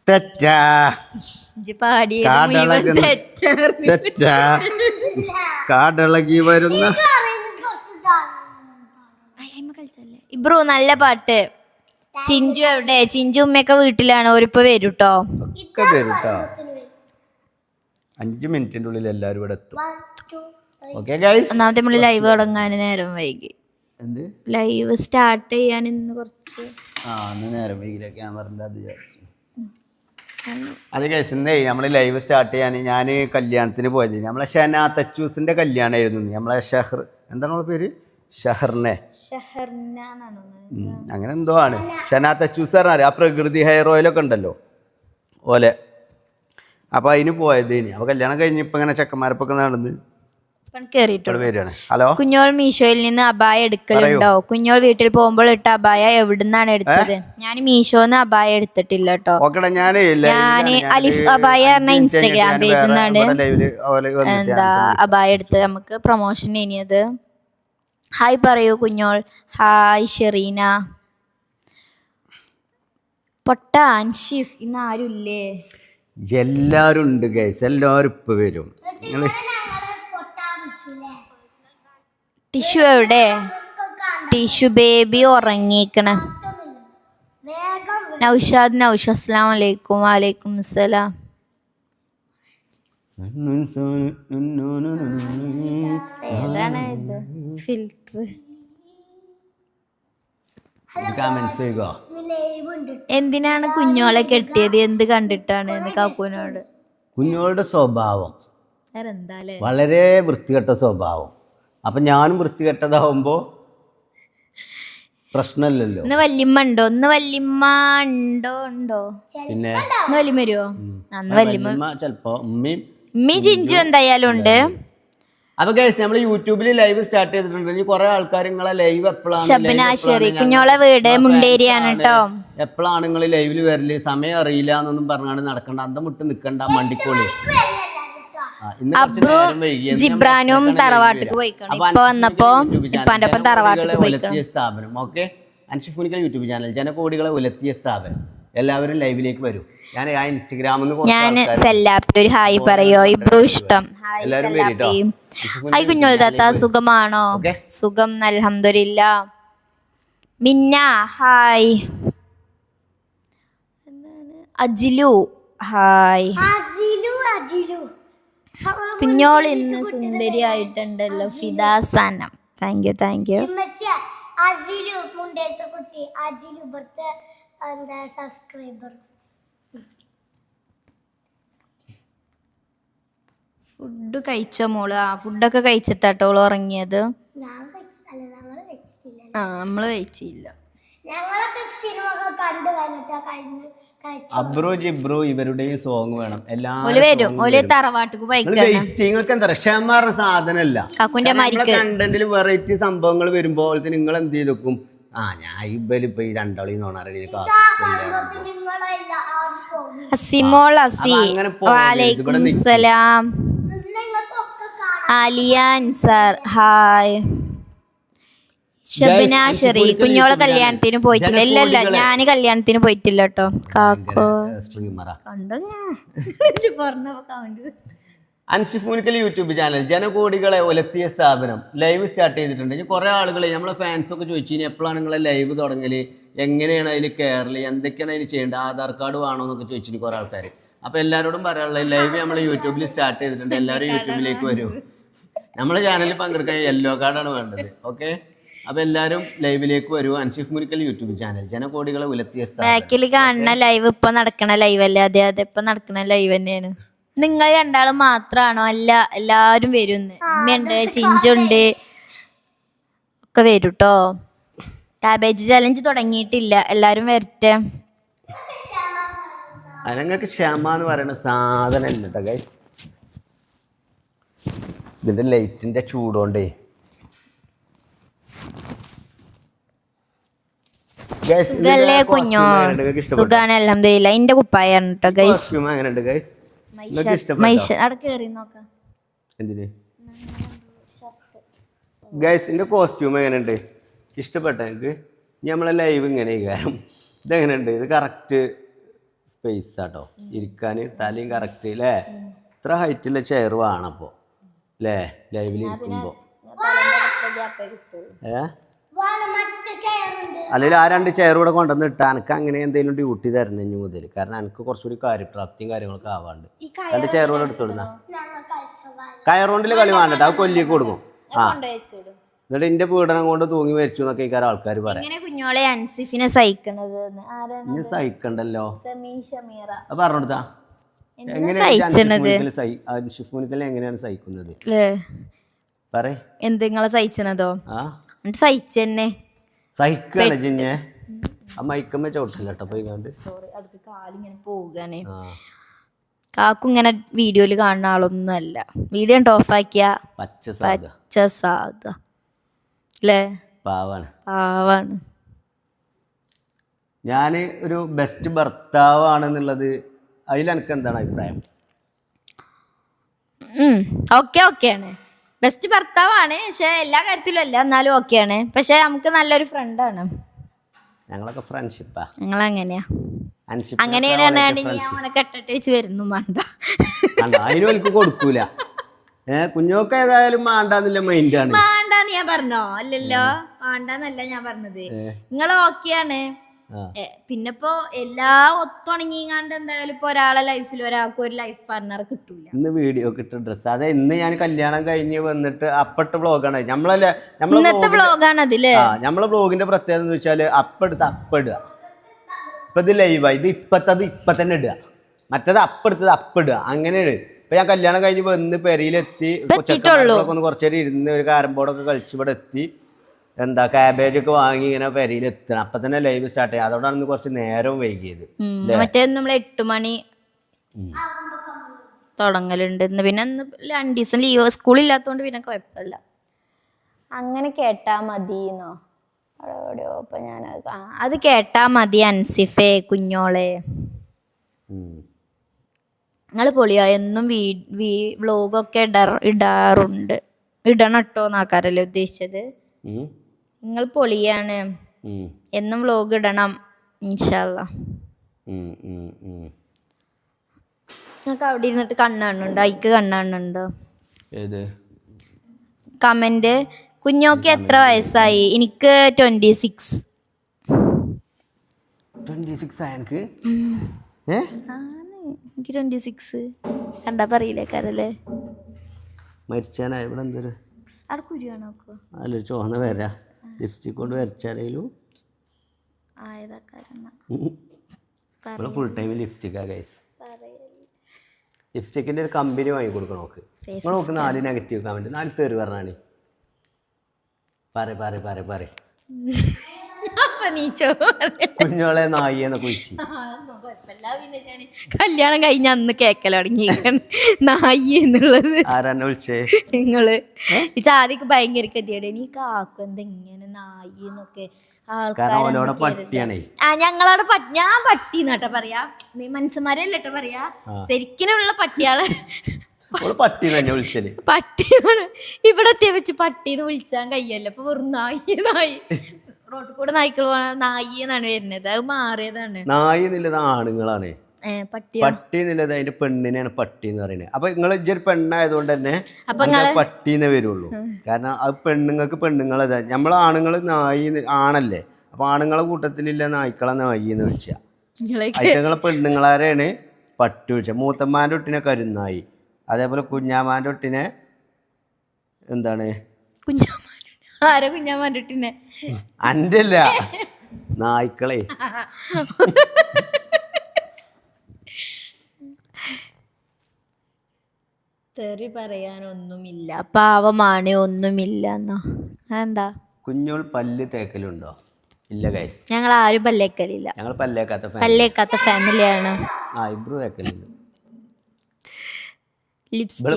തെറ്റാ തെറ്റാ കാടിളകി വരുന്ന ഇബ്രു നല്ല പാട്ട്. ചിഞ്ചു എവിടെ? ചിഞ്ചു ഉമ്മയൊക്കെ വീട്ടിലാണ്. ഓരിപ്പോ വരൂട്ടോ. ഒക്കെ വരൂട്ടോ. 5 മിനിറ്റിന്റെ ഉള്ളിൽ എല്ലാരും ഇവിടെ എത്തും. ഓക്കെ ഗൈസ്, ഒന്നാമത്തെ നമ്മള് ലൈവ് തുടങ്ങാൻ നേരം വൈകി. എന്ത് ലൈവ് സ്റ്റാർട്ട് ചെയ്യാൻ ഇന്ന് കുറച്ച് നേരം വൈകില്ല. ക്യാമറന്റെ അത് ഗൈസ്, ഇന്നേ നമ്മള് ലൈവ് സ്റ്റാർട്ട് ചെയ്യാൻ ഞാൻ കല്യാണത്തിന് പോയത്. നമ്മളെ ഷെന തച്ചൂസിന്റെ കല്യാണമായിരുന്നു. നമ്മളെ ഷഹർ, എന്താണ് അവളുടെ പേര്? അങ്ങനെ എന്തോ ആണ്. ഷെന തച്ചൂസ് പറഞ്ഞാൽ ആ പ്രകൃതി ഹെയർ ഓയിലൊക്കെ ഉണ്ടല്ലോ ഓലെ. അപ്പൊ അതിന് പോയത്. അപ്പൊ കല്യാണം കഴിഞ്ഞപ്പോ ഇങ്ങനെ ചെക്കന്മാരപ്പൊക്കെ നടന്ന് വരികയാണ്. ഹലോ, കുഞ്ഞോൾ മീഷോയിൽ നിന്ന് അബായ എടുക്കലുണ്ടോ? കുഞ്ഞോൾ വീട്ടിൽ പോകുമ്പോൾ ഇട്ട അബായ എവിടുന്നാണ് എടുത്തത്? ഞാൻ മീഷോന്ന് അബായ എടുത്തിട്ടില്ല കേട്ടോ. ഞാൻ അലിഫ് അബായ പറഞ്ഞ ഇൻസ്റ്റാഗ്രാം പേജിൽ നിന്നാണ് എന്താ അബായ എടുത്തത്. നമുക്ക് പ്രൊമോഷൻ ഇനിയത്. ഹായ് പറയൂ കുഞ്ഞോൾ. ഹായ് ഷെറീന. പൊട്ട അൻഷിഫ് ഇന്ന് ആരുമില്ലേ? എല്ലാരും ഉണ്ട് ഗൈസ്, എല്ലാരും ഇപ്പൊ വരും. ടിഷ്യു എവിടെ? Tissue baby ഉറങ്ങിക്കണ. നൗഷാദ് അസ്സലാമു അലൈക്കും. വലൈക്കും സലാം. ഏതാണ് ഇത്? ഫിൽറ്റർ എന്തിനാണ് കുഞ്ഞോളെ കെട്ടിയത്? എന്ത് കണ്ടിട്ടാണ്? കാക്കൂനോട്. കുഞ്ഞോളുടെ സ്വഭാവം വളരെ വൃത്തികെട്ട സ്വഭാവം. അപ്പൊ ഞാനും വൃത്തികെട്ടതാവുമ്പോ പ്രശ്നമില്ലല്ലോ. ഇന്ന് വല്യമ്മ ഉണ്ടോ? പിന്നെ വല്യമ്മ വരുമോ? അന്ന് വല്യമ്മ ചെലപ്പോ ഉമ്മയും ചിഞ്ചു എന്തായാലും ഉണ്ട്. അപ്പൊ ഗൈസ്, നമ്മൾ യൂട്യൂബിൽ ലൈവ് സ്റ്റാർട്ട് ചെയ്തിട്ടുണ്ട്. ഇനി കുറെ ആൾക്കാർ നിങ്ങളെ ലൈവ് എപ്പോഴാണ്? കുഞ്ഞോളെ വീട് മുണ്ടേരിയാണ് കേട്ടോ. എപ്പോഴാണ് നിങ്ങൾ ലൈവില് വരല്? സമയം അറിയില്ല എന്നൊന്നും പറഞ്ഞാണ് നടക്കണ്ട. അന്തം വിട്ട് നിക്കണ്ട, മണ്ടിക്കോളി. ജിബ്രാനും തറവാട്ടിക്ക് പോയിക്കണം. ഇപ്പൊ വന്നപ്പോ ഇപ്പാന്റെ ഒപ്പം തറവാട്ടിക്ക് പോയിക്കണം. സ്ഥാപനം ഓക്കെ, അൻഷിഫുനിക്കൽ യൂട്യൂബ് ചാനൽ ജനകോടികളെ ഉലർത്തിയ സ്ഥാപനം. എല്ലാവരും ലൈവിലേക്ക് വരും. ഞാൻ ആ ഇൻസ്റ്റഗ്രാമിൽ സെല്ലാപ്പി ഒരു ഹായ് പറയോ? ഇബ്രു ഇഷ്ടം. എല്ലാവരും വരും. ഹായ് കുഞ്ഞോൾ താത്ത, സുഖമാണോ? സുഖം അൽഹംദുലില്ലാ. മിന്ന ഹായ്. അജിലു ഹായ്. കുഞ്ഞോൾ ഇന്ന് സുന്ദരി ആയിട്ടുണ്ടല്ലോ. ഫിദാസനം. Thank you. ഫുഡ് കഴിച്ചോ മോള്? ഫുഡൊക്കെ കഴിച്ചിട്ടാട്ടോ ഓള് ഉറങ്ങിയത്. നമ്മള് കഴിച്ചില്ല. അബ്രോ ജിബ്രോ ഇവരുടെയും സോങ് വേണം. തറവാട്ടിക്ക് ക്ഷമാറിന സാധനമല്ല. കണ്ടന്റിൽ വെറൈറ്റി സംഭവങ്ങൾ വരുമ്പോൾ നിങ്ങൾ എന്ത് ചെയ്തേക്കും? ഞാൻ ഇപ്പൊ ഈ രണ്ടാളി ഹായ്. ഷബിന ഷെറി കുഞ്ഞോളെ കല്യാണത്തിന് പോയിട്ടില്ല. ഇല്ലല്ല, ഞാൻ കല്യാണത്തിന് പോയിട്ടില്ല കേട്ടോ. കാക്കോ അൻഷിഫുനിക്കൽ യൂട്യൂബ് ചാനൽ ജനകോടികളെ ഉലർത്തിയ സ്ഥാപനം ലൈവ് സ്റ്റാർട്ട് ചെയ്തിട്ടുണ്ട്. ഇനി കുറെ ആളുകളെ നമ്മളെ ഫാൻസൊക്കെ ചോദിച്ചു ഇനി എപ്പോഴാണ് നിങ്ങളെ ലൈവ് തുടങ്ങല്, എങ്ങനെയാണ് അതിൽ കയറല്, എന്തൊക്കെയാണ് അതിൽ ചെയ്യേണ്ടത്, ആധാർ കാർഡ് വേണോ എന്നൊക്കെ ചോദിച്ചിട്ട് കുറെ ആൾക്കാർ. അപ്പോൾ എല്ലാവരോടും പറയാനുള്ളത് ലൈവ് നമ്മൾ യൂട്യൂബിൽ സ്റ്റാർട്ട് ചെയ്തിട്ടുണ്ട്. എല്ലാവരും യൂട്യൂബിലേക്ക് വരും. നമ്മുടെ ചാനലിൽ പങ്കെടുക്കാൻ യെല്ലോ കാർഡാണ് വേണ്ടത്. ഓക്കെ, അപ്പൊ എല്ലാരും ലൈവിലേക്ക് വരൂ. അൻഷിഫ് മുനിക്കൽ യൂട്യൂബ് ചാനൽ ജനകോടികളെ ഉലർത്തിയ ബാക്കിൽ കാണുന്ന ലൈവ് ഇപ്പൊ നടക്കണ ലൈവ് അല്ലേ? അതെ ഇപ്പൊ നടക്കണ ലൈവ് തന്നെയാണ്. നിങ്ങൾ രണ്ടാളും മാത്രാണോ? അല്ല, എല്ലാരും വരുന്ന്. ഉമ്മയുണ്ട്, ചിഞ്ചുണ്ട്, ഒക്കെ വരൂട്ടോ. കാബേജ് ചലഞ്ച് തുടങ്ങിയിട്ടില്ല, എല്ലാരും വരട്ടെ. അനങ്ങൾക്ക് ക്ഷമ എന്ന് പറയുന്ന സാധനം ഇല്ല കേട്ടോ ഗൈസ്. ഇതിന്റെ ലൈറ്റിന്റെ ചൂടോണ്ടേ സുഖാണ് അൽഹംദുലില്ലാ. എന്റെ കുപ്പായാണ് കേട്ടോ ഗൈസ്. ഗൈസ് എന്റെ കോസ്റ്റ്യൂം എങ്ങനെയുണ്ട്? ഇഷ്ടപ്പെട്ട എനിക്ക്? നമ്മളെ ലൈവ് ഇങ്ങനെ കാരണം ഇതെങ്ങനെയുണ്ട്? ഇത് കറക്റ്റ് സ്പേസ് ആട്ടോ ഇരിക്കാൻ, തലയും കറക്റ്റ് അല്ലേ. ഇത്ര ഹൈറ്റുള്ള ചെയർ വേണം അപ്പോൾ അല്ലേ ലൈവിൽ ഇരിക്കുമ്പോൾ. അല്ലെങ്കിൽ ആ 2 ചെയർ കൂടെ കൊണ്ടുവന്ന് ഇട്ടാൽ എനിക്ക് അങ്ങനെ എന്തെങ്കിലും ഡ്യൂട്ടി തരണം ഇനി മുതൽ. കാരണം എനിക്ക് കുറച്ചുകൂടി കാര്യപ്രാപ്തിയും കാര്യങ്ങളൊക്കെ ആവാണ്ട്. 2 ചെയർ കൂടെ എടുത്തോടുന്ന കയറുകൊണ്ടിൽ കളി വേണ്ടട്ടോ, അത് കൊല്ലിക്ക് കൊടുക്കും. എന്നിട്ട് എന്റെ പീഡനം കൊണ്ട് തൂങ്ങി മരിച്ചു എന്നൊക്കെ ഇക്കാരം ആൾക്കാർ പറയാം. കുഞ്ഞോളെ അൻസിഫിനെ സഹിക്കണത് ഇനി സഹിക്കണ്ടല്ലോ അത് പറഞ്ഞെടുത്താ. എങ്ങനെയാണ് സഹിക്കുന്നത് എന്തെങ്ങളെ സഹിച്ചണതോ? സഹിച്ചെന്നെ സഹിക്കല്ലേ ജിഞ്ഞെ ആ മൈക്കമ്മ ചോട്ടില്ല കേട്ടോ പോയിക്കാണ്ട്. കാലിങ്ങനെ പോവുകയാണ്. കാക്കു ഇങ്ങനെ വീഡിയോയില് കാണുന്ന ആളൊന്നും അല്ല. വീഡിയോ ഓഫാക്കിയ പച്ച സാധ അല്ലേ, പാവാണ്. ഞാന് ഒരു ബെസ്റ്റ് ഭർത്താവാണെന്നുള്ളത് അതിൽ എനിക്ക് എന്താണ് അഭിപ്രായം? ഓക്കെയാണ്, ബെസ്റ്റ് ഭർത്താവാണ്. പക്ഷെ എല്ലാ കാര്യത്തിലും അല്ല, എന്നാലും ഓക്കെയാണ്. പക്ഷെ നമുക്ക് നല്ലൊരു ഫ്രണ്ടാണ്. ഞങ്ങളൊക്കെ ഫ്രണ്ട്ഷിപ്പാ. ഞങ്ങളങ്ങനെയാ, അങ്ങനെയാണ് കെട്ടിട്ട് വരുന്നു വേണ്ട, അതിനൊക്കെ കൊടുക്കൂല. കുഞ്ഞോക്ക് ഏതായാലും വേണ്ടാന്നില്ല മൈൻഡാണ്. വേണ്ടാന്ന് ഞാൻ പറഞ്ഞോ? അല്ലല്ലോ, വേണ്ടാന്നല്ല ഞാൻ പറഞ്ഞത്. നിങ്ങൾ ഓക്കെയാണ്. പിന്നെപ്പോ എല്ലാ ഒത്തുണങ്ങിങ്ങാണ്ട് എന്തായാലും ഇപ്പൊ ഒരാളെ ലൈഫിൽ ഒരാൾക്ക് ഒരു ലൈഫ് പാർട്ണർ കിട്ടൂല. ഇന്ന് വീഡിയോ കിട്ടും ഡ്രസ്സ്. അതെ, ഇന്ന് ഞാൻ കല്യാണം കഴിഞ്ഞ് വന്നിട്ട് അപ്പട്ട വ്ളോഗാണ്. ഇന്നത്തെ വ്ളോഗാണ് അതില്. നമ്മളെ വ്ളോഗിന്റെ പ്രത്യേകത എന്ന് വെച്ചാല് അപ്പെടുത്ത് അപ്പിടുക. ഇപ്പൊ ഇത് ലൈവാ, ഇത് ഇപ്പത്തത് ഇപ്പൊ തന്നെ ഇടുക, മറ്റേത് അപ്പെടുത്തത് അപ്പിടുക, അങ്ങനെയാണ്. ഇപ്പൊ ഞാൻ കല്യാണം കഴിഞ്ഞ് വന്ന് പെരയിലെത്തി ഒന്ന് കുറച്ചേരം ഇരുന്ന് ഒരു കാരം ബോർഡൊക്കെ കളിച്ച് ഇവിടെ എത്തി. എന്താ കാബേജ് ഒക്കെ വാങ്ങി ഇങ്ങനെ പെരയിൽ എത്തണം. അപ്പൊ തന്നെ ലൈവ് സ്റ്റാർട്ട് ചെയ്യാം. അതോടാണ് കുറച്ച് നേരം വൈകിയത്. മറ്റേ നമ്മൾ 8 മണി തുടങ്ങലുണ്ട്. പിന്നെ 2 ദിവസം ലീവ്, സ്കൂളില്ലാത്തോണ്ട് പിന്നെ കുഴപ്പമില്ല. അങ്ങനെ കേട്ടാ മതിന്നോ? ഇപ്പൊ ഞാൻ അത് കേട്ടാ മതി. അൻസിഫേ കുഞ്ഞോളെ നിങ്ങൾ പൊളിയോ? എന്നും വ്ലോഗൊക്കെ ഇടാറുണ്ട്. ഇടണം കേട്ടോ എന്നാക്കാരല്ലേ ഉദ്ദേശിച്ചത്? നിങ്ങൾ പൊളിയാണ്, എന്നും വ്ലോഗ് ഇടണം ഇൻഷാ അല്ലാ. നിങ്ങൾക്ക് അവിടെ ഇരുന്നിട്ട് കണ്ണാണുണ്ടോ? അയക്ക് കണ്ണാണുണ്ടോ? കമന്റ് കുഞ്ഞോക്ക് എത്ര വയസ്സായി? എനിക്ക് 26. എനിക്ക് 26. കണ്ടാ പറയില്ലേക്കാരല്ലേ? മരിച്ചാനാ ഇവിടെ എന്തൊരു അവിടെ കുരുവാണോ? അല്ല ചോന്ന വരാ ലിപ്സ്റ്റിക് കൊണ്ട് വരച്ചാലും ഫുൾ ടൈം ലിപ്സ്റ്റിക്കാ ഗൈസ്. ലിപ്സ്റ്റിക്കിന്റെ ഒരു കമ്പനി വാങ്ങി കൊടുക്കണം. നോക്ക് 4 നെഗറ്റീവ് കമന്റ്, 4 തെറി പറഞ്ഞാണ്. പറ കുഞ്ഞോളെ നായിന്ന് കുഴിച്ച്. കല്യാണം കഴിഞ്ഞ അന്ന് കേക്കല തുടങ്ങിയിരിക്കണം നായി എന്നുള്ളത്. ആരാന്നെ വിളിച്ചേ? നിങ്ങള് ഈ ജാതിക്ക് ഭയങ്കര ഗതിയുടെ. നീ കാക്കു എന്താ ഇങ്ങനെ നായി എന്നൊക്കെ പട്ടിയാണേ. ഞങ്ങളവിടെ ഞാൻ പട്ടി എന്നാട്ടോ പറയാ, മനുഷ്യന്മാരല്ലേട്ടോ പറയാ. ശരിക്കിനുള്ള പട്ടിയാളെ പട്ടി തന്നെ വിളിച്ചത്. പട്ടി ഇവിടെ വെച്ച് പട്ടിന്ന് വിളിച്ചാൻ കയ്യല്ല. അപ്പൊ വെറും നായി റോട്ടിൽ കൂടെ നായ്ക്കൾ നായി എന്നാണ് വരുന്നത്. അത് മാറിയതാണ്. നായി എന്നുള്ളത് ആണുങ്ങളാണ്, പട്ടി എന്നുള്ളത് അതിന്റെ പെണ്ണിനെയാണ് പട്ടി എന്ന് പറയുന്നത്. അപ്പൊ നിങ്ങൾ ഇജ്ജൊരു പെണ്ണായതുകൊണ്ട് തന്നെ പട്ടീന്നേ വരുള്ളൂ. കാരണം അത് പെണ്ണുങ്ങളെ നമ്മളെ ആണുങ്ങൾ നായി ആണല്ലേ. അപ്പൊ ആണുങ്ങളെ കൂട്ടത്തിലില്ല നായ്ക്കളെ നായി എന്ന് വിളിച്ചാ. ഐറ്റങ്ങളെ പെണ്ണുങ്ങളാരെയാണ് പട്ടി വിളിച്ച. മൂത്തമ്മാന്റെ ഒട്ടിനെ കരുന്നായി, അതേപോലെ കുഞ്ഞാമാന്റെ ഒട്ടിനെ എന്താണ് കുഞ്ഞാമാന്റെ ഒട്ടിനെ അന്റെ അല്ല നായ്ക്കളെ. തെറി പറയാനൊന്നുമില്ല, പാവമാണ്, ഒന്നുമില്ല എന്നോ. എന്താ കുഞ്ഞോൾ പല്ല് തേക്കലുണ്ടോ? ഇല്ല ഗൈസ്, ഞങ്ങൾ ആരും പല്ലേക്കലില്ല. ഞങ്ങൾ പല്ലേക്കാത്ത ഫാമിലിയാണ്. ഐബ്രോ തേക്കലുണ്ട്.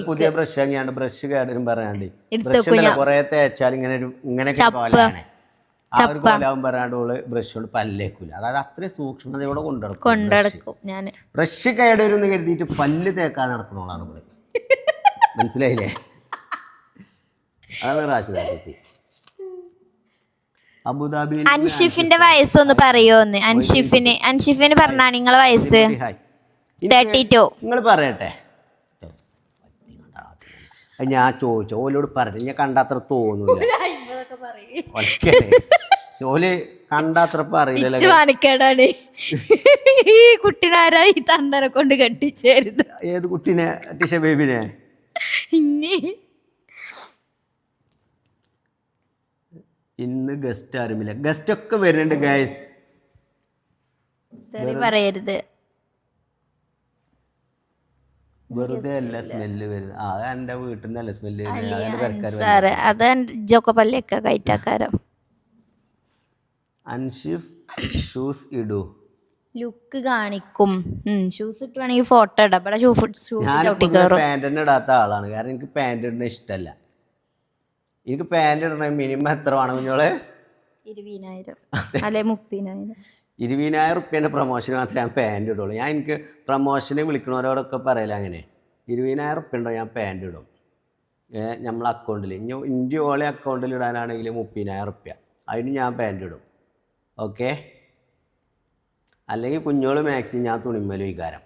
പുതിയ ബ്രഷ് വാങ്ങിയാണ്ട് ബ്രഷ് കേടരും പറയാണ്ട് കൊറേ തേച്ചാൽ ഇങ്ങനെയൊക്കെ കോലാണ്. ആ ഒരു കോലാവും പറയാണ്ട് ബ്രഷ് കൊണ്ട് പല്ലേക്കൂല. അതായത് അത്രയും സൂക്ഷ്മതയോടെ കൊണ്ടുനടക്കും. ബ്രഷ് കേടരും കരുതിയിട്ട് പല്ല് തേക്കാൻ നടക്കണോളാണ് ഇവിടെ. മനസ്സിലായില്ലേ? അതാണ് റാഷിദ. അബുദാബിയിൽ അൻഷിഫിന്റെ വയസ്സൊന്ന് പറയോന്ന്. അൻഷിഫിന് പറഞ്ഞാ നിങ്ങളെ വയസ്സ് 32. നിങ്ങൾ പറയട്ടെ. ഞാൻ ചോദിച്ചു ഓലോട് പറയട്ടെ. ഞാൻ കണ്ടത്ര തോന്നൂല. ഓല് കണ്ടത്ര പറയില്ല. മാനിക്കേടാണ് ഈ കുട്ടിനാരാ ഈ തന്തനെ കൊണ്ട് കെട്ടിച്ചേരുത്. ഏത് കുട്ടീനെ? ടിഷ ബേബിനെ. ഇന്ന് ഗസ്റ്റ് ആരുമില്ല. ഗസ്റ്റ് ഒക്കെ വരുന്നുണ്ട് ഗൈസ്. പറയരുത്. വെറുതെ അല്ല സ്മെല്ല് വരുന്നത്. അത് എന്റെ വീട്ടിൽ നിന്നല്ല സ്മെല്ല് വരുന്നത്. അത് ജോക്കപ്പള്ളിയൊക്കെ കയറ്റാക്കാരം. അൻഷിഫ് ഷൂസ് ഇടൂ. ലുക്ക് കാണിക്കും. ഷൂസ് ഇട്ട് വേണമെങ്കിൽ ഫോട്ടോ ഇടാം. ഞാൻ പാന്റ് തന്നെ ഇടാത്ത ആളാണ്. കാരണം എനിക്ക് പാന്റ് ഇടുന്ന ഇഷ്ടമല്ല. എനിക്ക് പാന്റ് ഇടണ മിനിമം എത്ര വേണം കുഞ്ഞോളെ? 20,000 അല്ലെ 30,000. 20,000 റുപ്യേൻ്റെ പ്രൊമോഷന് മാത്രമേ ഞാൻ പാൻറ് ഇടുള്ളൂ. ഞാൻ എനിക്ക് പ്രൊമോഷന് വിളിക്കണവരോടൊക്കെ പറയില്ല അങ്ങനെ. 20,000 റുപ്യ ഉണ്ടോ ഞാൻ പാൻറ് ഇടും. നമ്മളെ അക്കൗണ്ടിൽ ഇന്ത്യ ഓളെ അക്കൗണ്ടിൽ ഇടാനാണെങ്കിൽ 30,000 റുപ്യ. അതിന് ഞാൻ പാൻറ് ഇടും. ഓക്കെ. അല്ലെങ്കിൽ കുഞ്ഞോള് മാക്സിമം ഞാൻ തുണിമേലും വികാരം.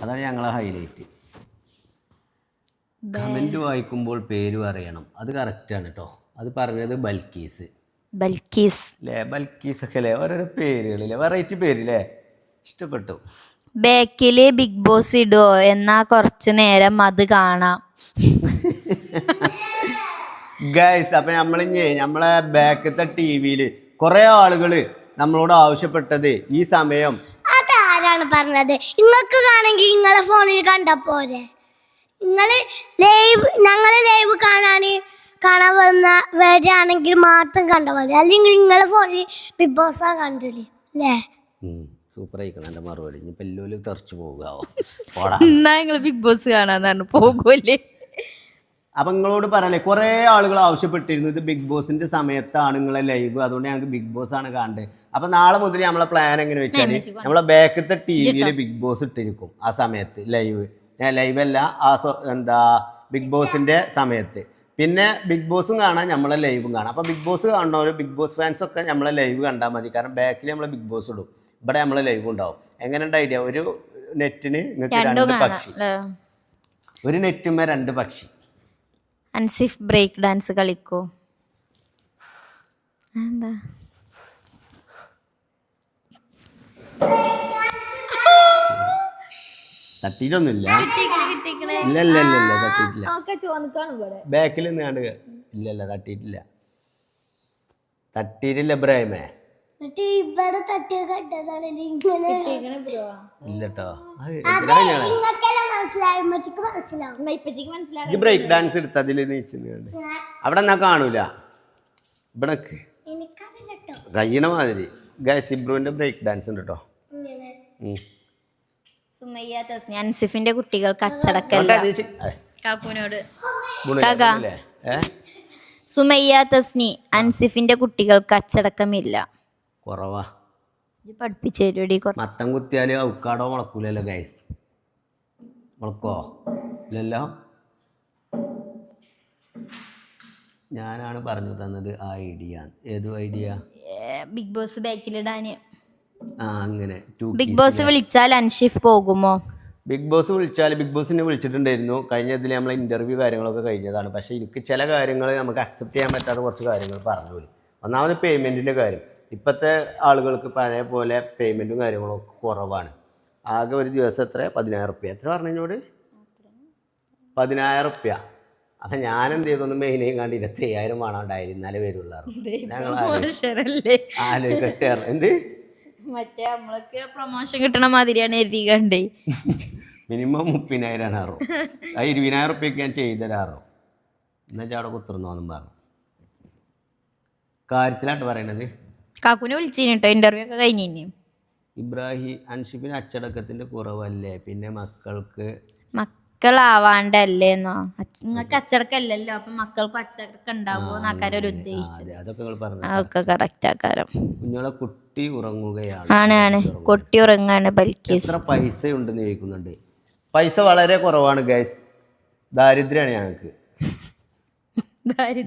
അതാണ് ഞങ്ങളെ ഹൈലൈറ്റ്. കമൻറ്റ് വായിക്കുമ്പോൾ പേര് പറയണം. അത് കറക്റ്റാണ് കേട്ടോ. അത് പറഞ്ഞത് ബൽക്കീസ് അല്ലേ? ബൽക്കീസ് ഒക്കെ അല്ലേ? ഓരോരോ പേരുകളില്ലേ, വെറൈറ്റി പേരില്ലേ? ഇഷ്ടപ്പെട്ടു. ബാക്കില് ബിഗ് ബോസ് ഇടുവോ എന്നാ കുറച്ച് നേരം അത് കാണാം ഗൈസ്. അപ്പം നമ്മളെ ബാക്കത്തെ TV-യിൽ കുറേ ആളുകൾ നമ്മളോട് ആവശ്യപ്പെട്ടത് ഈ സമയം. അതാരാണ് പറഞ്ഞത്? നിങ്ങൾക്ക് കാണെങ്കിൽ നിങ്ങളെ ഫോണിൽ കണ്ടാ പോരെ? ഞങ്ങള് ലൈവ് കാണാൻ വരികയാണെങ്കിൽ മാത്രം കണ്ട പോലെ. അല്ലെങ്കിൽ നിങ്ങളെ ഫോണിൽ ബിഗ് ബോസ് കണ്ടില്ലേ അല്ലേ? സൂപ്പർ ആയിക്കണം എൻ്റെ മറുപടി. ഇനിയിപ്പോൾ എല്ലാവരും തെറിച്ചു പോകാവോ? ബിഗ് ബോസ് കാണാൻ പോകുമല്ലേ? അപ്പം നിങ്ങളോട് പറയല്ലേ, കുറേ ആളുകൾ ആവശ്യപ്പെട്ടിരുന്നു ഇത് ബിഗ് ബോസിൻ്റെ സമയത്താണ് നിങ്ങളെ ലൈവ്, അതുകൊണ്ട് ഞങ്ങൾക്ക് ബിഗ് ബോസ് ആണ് കാണേണ്ടത്. അപ്പം നാളെ മുതൽ നമ്മളെ പ്ലാൻ എങ്ങനെ വെച്ചാൽ നമ്മളെ ബാക്കത്തെ TV-യിൽ ബിഗ് ബോസ് ഇട്ടിരിക്കും ആ സമയത്ത് ലൈവ്. ലൈവല്ല, ബിഗ് ബോസിൻ്റെ സമയത്ത്. പിന്നെ ബിഗ് ബോസും കാണാം, നമ്മളെ ലൈവും കാണാം. അപ്പോൾ ബിഗ് ബോസ് കാണുന്നവർ, ബിഗ് ബോസ് ഫാൻസൊക്കെ നമ്മളെ ലൈവ് കണ്ടാൽ മതി. കാരണം ബാക്കിൽ നമ്മളെ ബിഗ് ബോസ് ഇടും, ഇവിടെ നമ്മളെ ലൈവ് ഉണ്ടാവും. എങ്ങനെയുണ്ട് ഐഡിയ? ഒരു നെറ്റിന് നിങ്ങൾക്ക് 2 പക്ഷി, ഒരു നെറ്റുമ്മ 2 പക്ഷി. അൻസിഫ് ബ്രേക്ക് ഡാൻസ് കളിക്കോ? എന്താ തട്ടിയിട്ടൊന്നുമില്ല. ഇല്ല തട്ടിയിട്ടില്ല. ബാക്കിൽ നിന്നാണ്ട് ഇല്ലല്ല തട്ടിയിട്ടില്ല ഇബ്രാഹിമേ. ഇല്ലട്ടോ. ബ്രേക്ക് ഡാൻസ് എടുത്ത് അതിൽ നീച്ചുണ്ട് അവിടെ എന്നാ കാണൂല. ഇവിടെ കഴിയണ മാതിരി ഗൈസ് ഇബ്രുവിന്റെ ബ്രേക്ക് ഡാൻസ് ഉണ്ട് കേട്ടോ. അൻസിഫിന്റെ കുട്ടികൾക്ക് അച്ചടക്കല്ല. സുമയ്യ തസ്നി, അൻസിഫിന്റെ കുട്ടികൾക്ക് അച്ചടക്കമില്ല. കുറവാ. പഠിപ്പിച്ചേരൂടി. മത്തം കുത്തിയാല് ഔക്കാടോ മുളക്കൂലല്ലോ ഗൈസ്? മുളക്കോ? ഇല്ലല്ലോ. ഞാനാണ് പറഞ്ഞു തന്നത് ആ ഐഡിയ. ഏത് ഐഡിയ? Big boss ബാക്കിലിടാന്. അങ്ങനെ ബിഗ് ബോസ് വിളിച്ചാൽ അൻഷിഫ് പോകുമോ? ബിഗ് ബോസ് വിളിച്ചാൽ, ബിഗ് ബോസിനെ വിളിച്ചിട്ടുണ്ടായിരുന്നു. കഴിഞ്ഞതിൽ നമ്മളെ ഇൻ്റർവ്യൂ കാര്യങ്ങളൊക്കെ കഴിഞ്ഞതാണ്. പക്ഷേ എനിക്ക് ചില കാര്യങ്ങൾ നമുക്ക് അക്സെപ്റ്റ് ചെയ്യാൻ പറ്റാത്ത കുറച്ച് കാര്യങ്ങൾ പറഞ്ഞു പോലും. ഒന്നാമത് പേയ്മെൻറ്റിൻ്റെ കാര്യം. ഇപ്പോഴത്തെ ആളുകൾക്ക് പഴയ പോലെ പേയ്മെൻറ്റും കാര്യങ്ങളൊക്കെ കുറവാണ്. ആകെ ഒരു ദിവസം എത്ര? 10,000 റുപ്യ. എത്ര പറഞ്ഞോട്? 10,000 റുപ്യ. അപ്പം ഞാനെന്ത് ചെയ്തൊന്ന് മെയിനെയും കണ്ട് 25,000 വേണമുണ്ടായിരുന്നു. എന്നാലേ വരുള്ളൂ. ഞങ്ങൾ ആലോചിക്കട്ടെ. എന്ത് മറ്റേ നമ്മൾക്ക് പ്രൊമോഷൻ കിട്ടണ മാതിരിയാണ് എഴുതി കണ്ടേ. മിനിമം 30,000 ആറോ. ആ 20,000 റുപ്യക്ക് ഞാൻ ചെയ്തരാറോ എന്നുവെച്ചാൽ അവിടെ കുത്തിർന്നോന്നും പറഞ്ഞു. കാര്യത്തിലാട്ട് പറയണത്. കാക്കുനെ വിളിച്ചിന് കേട്ടോ, ഇന്റർവ്യൂ ഒക്കെ കഴിഞ്ഞു. ഇബ്രാഹിം, അൻഷിഫിന് അച്ചടക്കത്തിന്റെ കുറവല്ലേ? പിന്നെ മക്കളാവാണ്ടല്ലേന്നോ? നിങ്ങൾക്ക് അച്ചടക്കല്ലല്ലോ, അപ്പൊ മക്കൾക്കും അച്ചടക്കം ഉണ്ടാകുമോ എന്നാക്കാരൊരു ഉദ്ദേശിച്ചത്. അതൊക്കെ കറക്റ്റ് ആക്കാരം. കുഞ്ഞോളെ കുട്ടി ഉറങ്ങുകയാണ്. ആണ് കുട്ടി ഉറങ്ങാണ്. ബൽക്കീസ് എത്ര പൈസ ഉണ്ടെന്ന് ചോദിക്കുന്നുണ്ട്. പൈസ വളരെ കുറവാണ് ഗൈസ്. ദാരിദ്ര്യമാണ് ഞങ്ങൾക്ക്.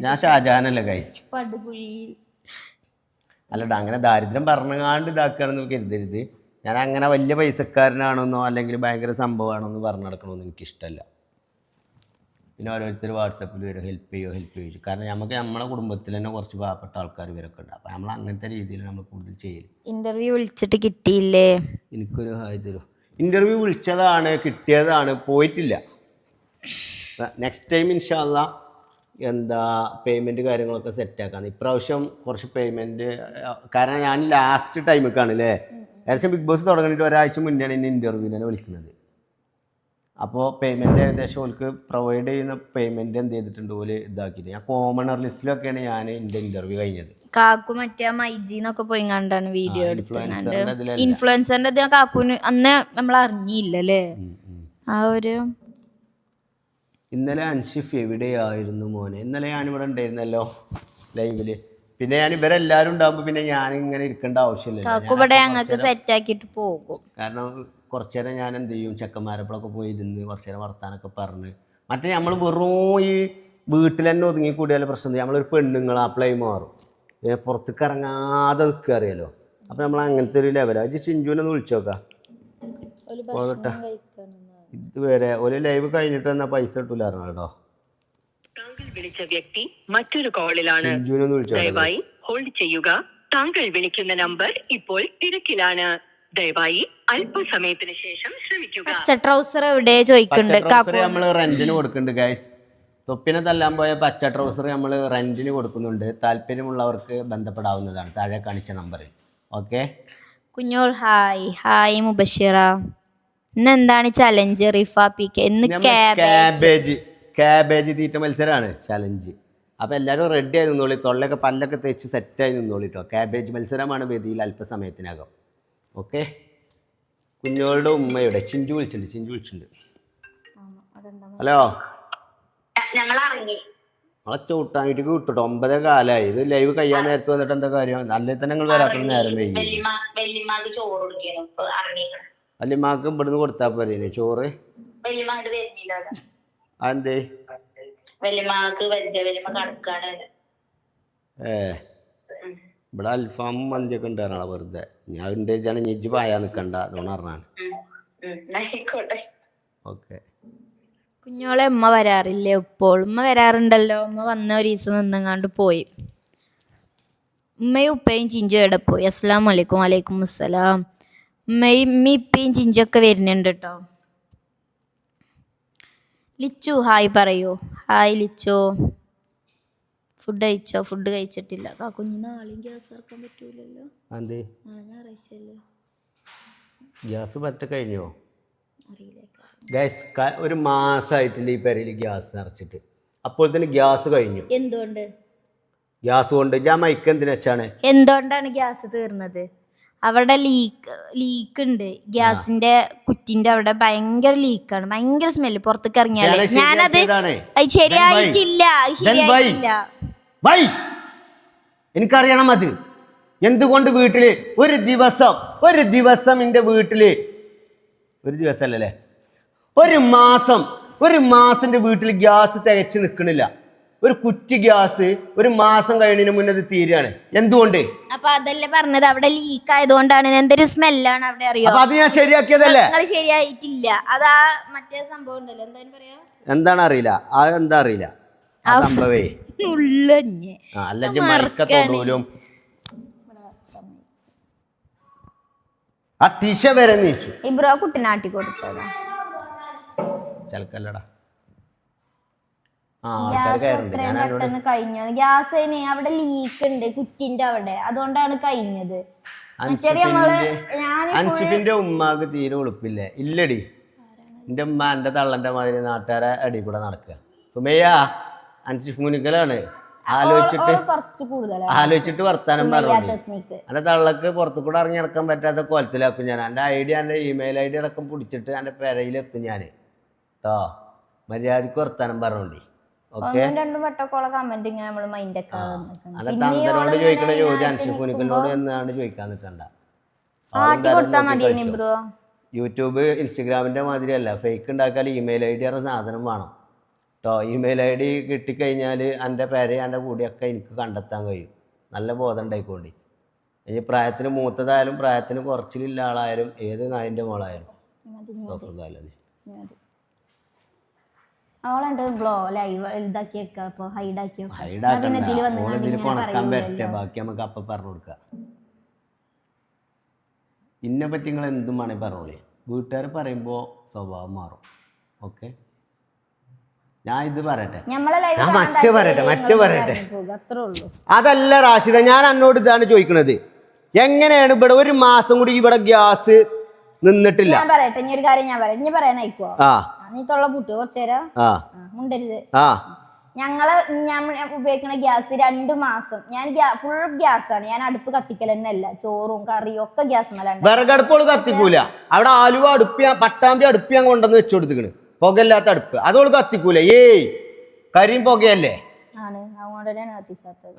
ഞാൻ ഷാജഹാനല്ല ഗൈസ്. പടുകുഴിയിൽ അല്ലടാ, അങ്ങനെ ദാരിദ്ര്യം പറഞ്ഞാണ്ട് ഇതാക്കുകയാണെന്ന് കരുതരുത്. ഞാൻ അങ്ങനെ വലിയ പൈസക്കാരനാണെന്നോ അല്ലെങ്കിൽ ഭയങ്കര സംഭവമാണെന്നോ പറഞ്ഞു നടക്കണമെന്ന് എനിക്കിഷ്ടമല്ല. പിന്നെ ഓരോരുത്തർ വാട്സപ്പിൽ വരും ഹെൽപ്പ് ചെയ്യും. കാരണം നമുക്ക് നമ്മളെ കുടുംബത്തിൽ തന്നെ കുറച്ച് പാവപ്പെട്ട ആൾക്കാർ ഇവരൊക്കെ ഉണ്ട്. അപ്പോൾ നമ്മൾ അങ്ങനത്തെ രീതിയിൽ നമ്മൾ കൂടുതൽ ചെയ്യും. ഇന്റർവ്യൂ വിളിച്ചിട്ട് കിട്ടിയില്ലേ? എനിക്കൊരു ഹായ് തരൂ. ഇൻ്റർവ്യൂ വിളിച്ചതാണ്, കിട്ടിയതാണ്, പോയിട്ടില്ല. നെക്സ്റ്റ് ടൈം ഇൻഷാ അല്ലാ പേയ്മെൻറ്റ് കാര്യങ്ങളൊക്കെ സെറ്റാക്കാന്ന്. ഇപ്രാവശ്യം കുറച്ച് പേയ്മെൻറ്റ്, കാരണം ഞാൻ ലാസ്റ്റ് ടൈമൊക്കെയാണ് അല്ലേ, ഏകദേശം ബിഗ് ബോസ് തുടങ്ങിയിട്ട് ഒരാഴ്ച മുന്നെയാണ് ഇന്ന് ഇൻ്റർവ്യൂവിനെ വിളിക്കുന്നത്. അപ്പോൾ പേയ്മെൻറ്റ് ഏകദേശം ഓൾക്ക് പ്രൊവൈഡ് ചെയ്യുന്ന പേയ്മെൻറ്റ് എന്ത് ചെയ്തിട്ടുണ്ട് പോലെ ഇതാക്കിയിട്ട് ഞാൻ കോമണർ ലിസ്റ്റിലൊക്കെയാണ് ഞാൻ എൻ്റെ ഇൻ്റർവ്യൂ കഴിഞ്ഞത്. കാക്കു മറ്റേ മൈജിന്നൊക്കെ പോയി കണ്ടാണ് വീഡിയോ എടുത്തത്. ഇൻഫ്ലുവൻസറിന്റെ കാക്കുന് അന്ന് നമ്മൾ അറിഞ്ഞില്ലല്ലേ ആ ഒരു. ഇന്നലെ അൻഷിഫ് എവിടെയായിരുന്നു മോനെ? ഇന്നലെ ഞാനിവിടെ ഉണ്ടായിരുന്നല്ലോ ലൈവില്. പിന്നെ ഞാൻ ഇവരെല്ലാവരും ഉണ്ടാകുമ്പോൾ പിന്നെ ഞാനിങ്ങനെ ഇരിക്കേണ്ട ആവശ്യമില്ല. ഞങ്ങൾക്ക് സെറ്റ് ആക്കിയിട്ട് പോകും. കാരണം കുറച്ചു നേരം ഞാൻ എന്ത് ചെയ്യും, ചെക്കന്മാരെപ്പോഴൊക്കെ പോയി ഇരുന്ന് കുറച്ചു നേരം വർത്താനൊക്കെ പറഞ്ഞ്. മറ്റേ നമ്മൾ വെറും ഈ വീട്ടിൽ തന്നെ ഒതുങ്ങി കൂടിയാലും പ്രശ്നം. നമ്മളൊരു പെണ്ണുങ്ങളാപ്പിളായി മാറും, പുറത്തേക്ക് ഇറങ്ങാതെ നിൽക്കുക അറിയാലോ. അപ്പോൾ നമ്മൾ അങ്ങനത്തെ ഒരു ലെവലാണ്. ഇത് ചിഞ്ചുവിനൊന്ന് വിളിച്ചു നോക്കാം പോകട്ടെ. ഇതുവരെ ഒരു ലൈവ് കഴിഞ്ഞിട്ട് എന്നാൽ പൈസ കിട്ടൂലായിരുന്നു കേട്ടോ. താങ്കൾ വിളിച്ച വ്യക്തി മറ്റൊരു കോളിലാണ്. ചിഞ്ചുവിനൊന്ന് വിളിച്ചു ദയവായി ഹോൾഡ് ചെയ്യുക. താങ്കൾ വിളിക്കുന്ന നമ്പർ ഇപ്പോൾ തിരക്കിലാണ്. ദയവായി അല്പസമയത്തിന് ശേഷം ശ്രമിക്കുക. പച്ച ട്രൗസർ എവിടെ ചോദിക്കുന്നുണ്ട്. നമ്മൾ റെന്റിന് കൊടുക്കുന്നുണ്ട് ഗൈസ്. തൊപ്പിനെ തല്ലാൻ പോയ പച്ച ട്രൗസർ നമ്മൾ റെന്റിന് കൊടുക്കുന്നുണ്ട്. താല്പര്യമുള്ളവർക്ക് ബന്ധപ്പെടാവുന്നതാണ് താഴെ കാണിച്ച നമ്പറിൽ. ഓക്കെ കുഞ്ഞോൾ ഹായ് മുബഷിറ. ഇന്ന് എന്താണ് ചലഞ്ച്? റിഫ പി കെ ഇന്ന് ക്യാബേജ് തീറ്റ മത്സരമാണ് ചലഞ്ച്. അപ്പോൾ എല്ലാവരും റെഡി ആയി നിന്നോളി, തൊള്ളയൊക്കെ പല്ലൊക്കെ തേച്ച് സെറ്റായി നിന്നോളി കേട്ടോ. ക്യാബേജ് മത്സരമാണ് വേദിയിൽ അല്പസമയത്തിനകം. ഓക്കെ. കുഞ്ഞോളുടെ ഉമ്മയുടെ ചിഞ്ചു വിളിച്ചിട്ടുണ്ട്. ഹലോ, നമ്മളെ ചൂട്ടാനിട്ട് വിട്ടിട്ടോ. 9 കാലമായി. ഇത് ലൈവ് കഴിയാൻ നേരത്ത് വന്നിട്ട് എന്താ കാര്യം? നല്ല തന്നെ നിങ്ങൾ വരാത്ത നേരം വൈകി. വല്യമാക്ക് ഇവിടുന്ന് കൊടുത്താൽ പോരേ ചോറ്? അതെന്തേ? ഇവിടെ അൽഫാമും മന്തിയൊക്കെ ഉണ്ടായിരുന്നാ വെറുതെ. ഞാൻ ഉണ്ടായിച്ചാണ് ഞെജ്ജ് പായാ നിൽക്കണ്ട അതുകൊണ്ട് പറഞ്ഞാണ്. ഓക്കെ. കുഞ്ഞോളെ ഉമ്മ വരാറില്ലേ? ഇപ്പോൾ ഉമ്മ വരാറുണ്ടല്ലോ. ഉമ്മ വന്ന ഒരു ദിവസം നിന്നെങ്ങാണ്ട് പോയി. ഉമ്മയും ഉപ്പയും ചിഞ്ചു എവിടെ പോയി? അസ്സലാമു അലൈക്കും. വലൈക്കും അസ്സലാം. ഉമ്മയും ഇപ്പയും ചിഞ്ചൊക്കെ വരുന്നുണ്ട് കേട്ടോ. ലിച്ചു ഹായ് പറയൂ. ഹായ് ലിച്ചു. ഫുഡ് കഴിച്ചോ? ഫുഡ് കഴിച്ചിട്ടില്ല. കുഞ്ഞു നാളെയും ഗ്യാസ് ഇറക്കാൻ പറ്റൂലല്ലോ. നാളെ ഞായറാഴ്ചയല്ലേ. ഗ്യാസ് പറ്റ കഴിഞ്ഞോ? ഗ്യാസ് ഒരു മാസമായിട്ടുണ്ട് ഈ പെരയിൽ ഗ്യാസ് നിറച്ചിട്ട്. അപ്പോൾ തന്നെ ഗ്യാസ് കഴിഞ്ഞു. എന്തുകൊണ്ട്? ഗ്യാസ് കൊണ്ട് ഞാൻ മൈക്ക് എന്തിനു വെച്ചാണ്. എന്തുകൊണ്ടാണ് ഗ്യാസ് തീർന്നത്? അവിടെ ലീക്ക് ഉണ്ട്. ഗ്യാസിന്റെ കുറ്റിന്റെ അവിടെ ഭയങ്കര ലീക്കാണ്, ഭയങ്കര സ്മെല്ല്. പുറത്തേക്ക് ഇറങ്ങിയാലേ ഞാനത് ശരിയായിട്ടില്ല. എനിക്കറിയണം അത് എന്തുകൊണ്ട്. വീട്ടില് ഒരു ദിവസം എൻ്റെ വീട്ടില് ഒരു ദിവസമല്ലേ, ഒരു മാസം എൻ്റെ വീട്ടിൽ ഗ്യാസ് തികച്ച് നിൽക്കണില്ല. ഒരു കുറ്റി ഗ്യാസ് ഒരു മാസം കഴിഞ്ഞതിന് മുന്നേ അത് തീരുകയാണ്. എന്തുകൊണ്ട്? അപ്പൊ അതല്ലേ പറഞ്ഞത്, അവിടെ ലീക്ക് ആയതുകൊണ്ടാണ്. എന്തൊരു സ്മെല്ലാണ് അവിടെ, അറിയോ? അത് ഞാൻ ശരിയാക്കിയതല്ലേ. ശരിയായിട്ടില്ല. അതാ മറ്റേ സംഭവം ഉണ്ടല്ലോ, എന്തായാലും പറയാ, എന്താണ് അറിയില്ല. അതെന്താ അറിയില്ല ആ സംഭവേ. അല്ലെങ്കിൽ മരക്കത്തോടൂലും ആ തിശ വരെ നീച്ചു. ഇബ്രോ കുട്ടനാട്ടി കൊടുത്തതാ ചലക്കല്ലടാ. പെട്ടെന്ന് കഴിഞ്ഞു. ഗ്യാസ് അവിടെ ലീക്ക് ഉണ്ട് കുറ്റിന്റെ അവിടെ, അതുകൊണ്ടാണ് കഴിഞ്ഞത്. അൻഷിഫിന്റെ ഉമ്മാക്ക് തീരെ ഉളുപ്പില്ലേ? ഇല്ലടി. എന്റെ ഉമ്മ എന്റെ തള്ളന്റെ മാതിരി നാട്ടുകാരെ അടി കൂടെ നടക്കുക. സുമയ്യ അൻഷിഫ് മുനിക്കലാണ്. ആലോചിച്ചിട്ട് വർത്താനം പറഞ്ഞു. എന്റെ തള്ളക്ക് പുറത്തു കൂടെ ഇറങ്ങി നടക്കാൻ പറ്റാത്ത കോലത്തിലാക്കും ഞാൻ. എന്റെ ഐഡി, എന്റെ ഇമെയിൽ ഐഡി അടക്കം പിടിച്ചിട്ട് എന്റെ പെരയിലെത്തും ഞാൻ കേട്ടോ. മര്യാദക്ക് വർത്താനം പറഞ്ഞോണ്ടി. ഓക്കെ. അല്ല തന്തനോട് ചോദിക്കണ ചോദ്യം അൻഷിഫ് മുനിക്കലിനോട് എന്നാണ് ചോദിക്കാൻ നിൽക്കണ്ട. യൂട്യൂബ് ഇൻസ്റ്റഗ്രാമിന്റെ മാതിരിയല്ല. ഫേക്ക് ഉണ്ടാക്കാൻ ഇമെയിൽ ഐഡി പറഞ്ഞ സാധനം വേണം. കേട്ടോ. ഇമെയിൽ ID കിട്ടിക്കഴിഞ്ഞാൽ എൻ്റെ പേര് എൻ്റെ കൂടിയൊക്കെ എനിക്ക് കണ്ടെത്താൻ കഴിയും. നല്ല ബോധം ഉണ്ടായിക്കോണ്ടി. ഇനി പ്രായത്തിന് മൂത്തതായാലും പ്രായത്തിന് കുറച്ചിലില്ല ആളായാലും ഏത് നായിൻ്റെ മോളായാലും അവളുണ്ട് ലൈവ് ഇതാക്കി വെക്കാം. അപ്പോൾ ഹൈഡാക്കി കൊണക്കാൻ പറ്റേ ബാക്കി നമുക്ക് അപ്പം പറഞ്ഞു കൊടുക്കാം. ഇന്നെ പറ്റി നിങ്ങൾ എന്തും വേണമെങ്കിൽ പറഞ്ഞോളേ. വീട്ടുകാർ പറയുമ്പോൾ സ്വഭാവം മാറും. ഓക്കെ, ഞാൻ ഇത് പറയട്ടെ, ഞാൻ മറ്റേ പറയട്ടെ. അതല്ല റാഷിദ, ഞാൻ എന്നോട് ഇതാണ് ചോദിക്കണത്. എങ്ങനെയാണ് ഇവിടെ ഒരു മാസം കൂടി ഇവിടെ ഗ്യാസ് നിന്നിട്ടില്ല? ഞാൻ പറയട്ടെ, ഇനി ഒരു കാര്യം ഞാൻ പറയാം. ഇനി പറയാനായിക്കോ? നീ തൊള്ള പൂട്ട് കുറച്ചേരം മുണ്ടരുത്. ഞങ്ങള് ഞാൻ ഉപയോഗിക്കുന്ന ഗ്യാസ് 2 മാസം ഞാൻ ഫുൾ ഗ്യാസാണ്. ഞാൻ അടുപ്പ് കത്തിക്കൽ തന്നെ അല്ല, ചോറും കറിയും ഒക്കെ ഗ്യാസ് മേലാണ്. വിറകടുപ്പ് കത്തിക്കൂല. അവിടെ ആലുവ അടുപ്പ് പട്ടാമ്പി അടുപ്പ് ഞാൻ കൊണ്ടുവന്ന് വെച്ചു കൊടുത്തിക്കണ്, പുകയില്ലാത്ത അടുപ്പ്. അതോള് കത്തിക്കൂല. ഏയ് കരിയും പുകയല്ലേ ആണ്, അതുകൊണ്ട് തന്നെയാണ് കത്തിച്ചാത്തത്.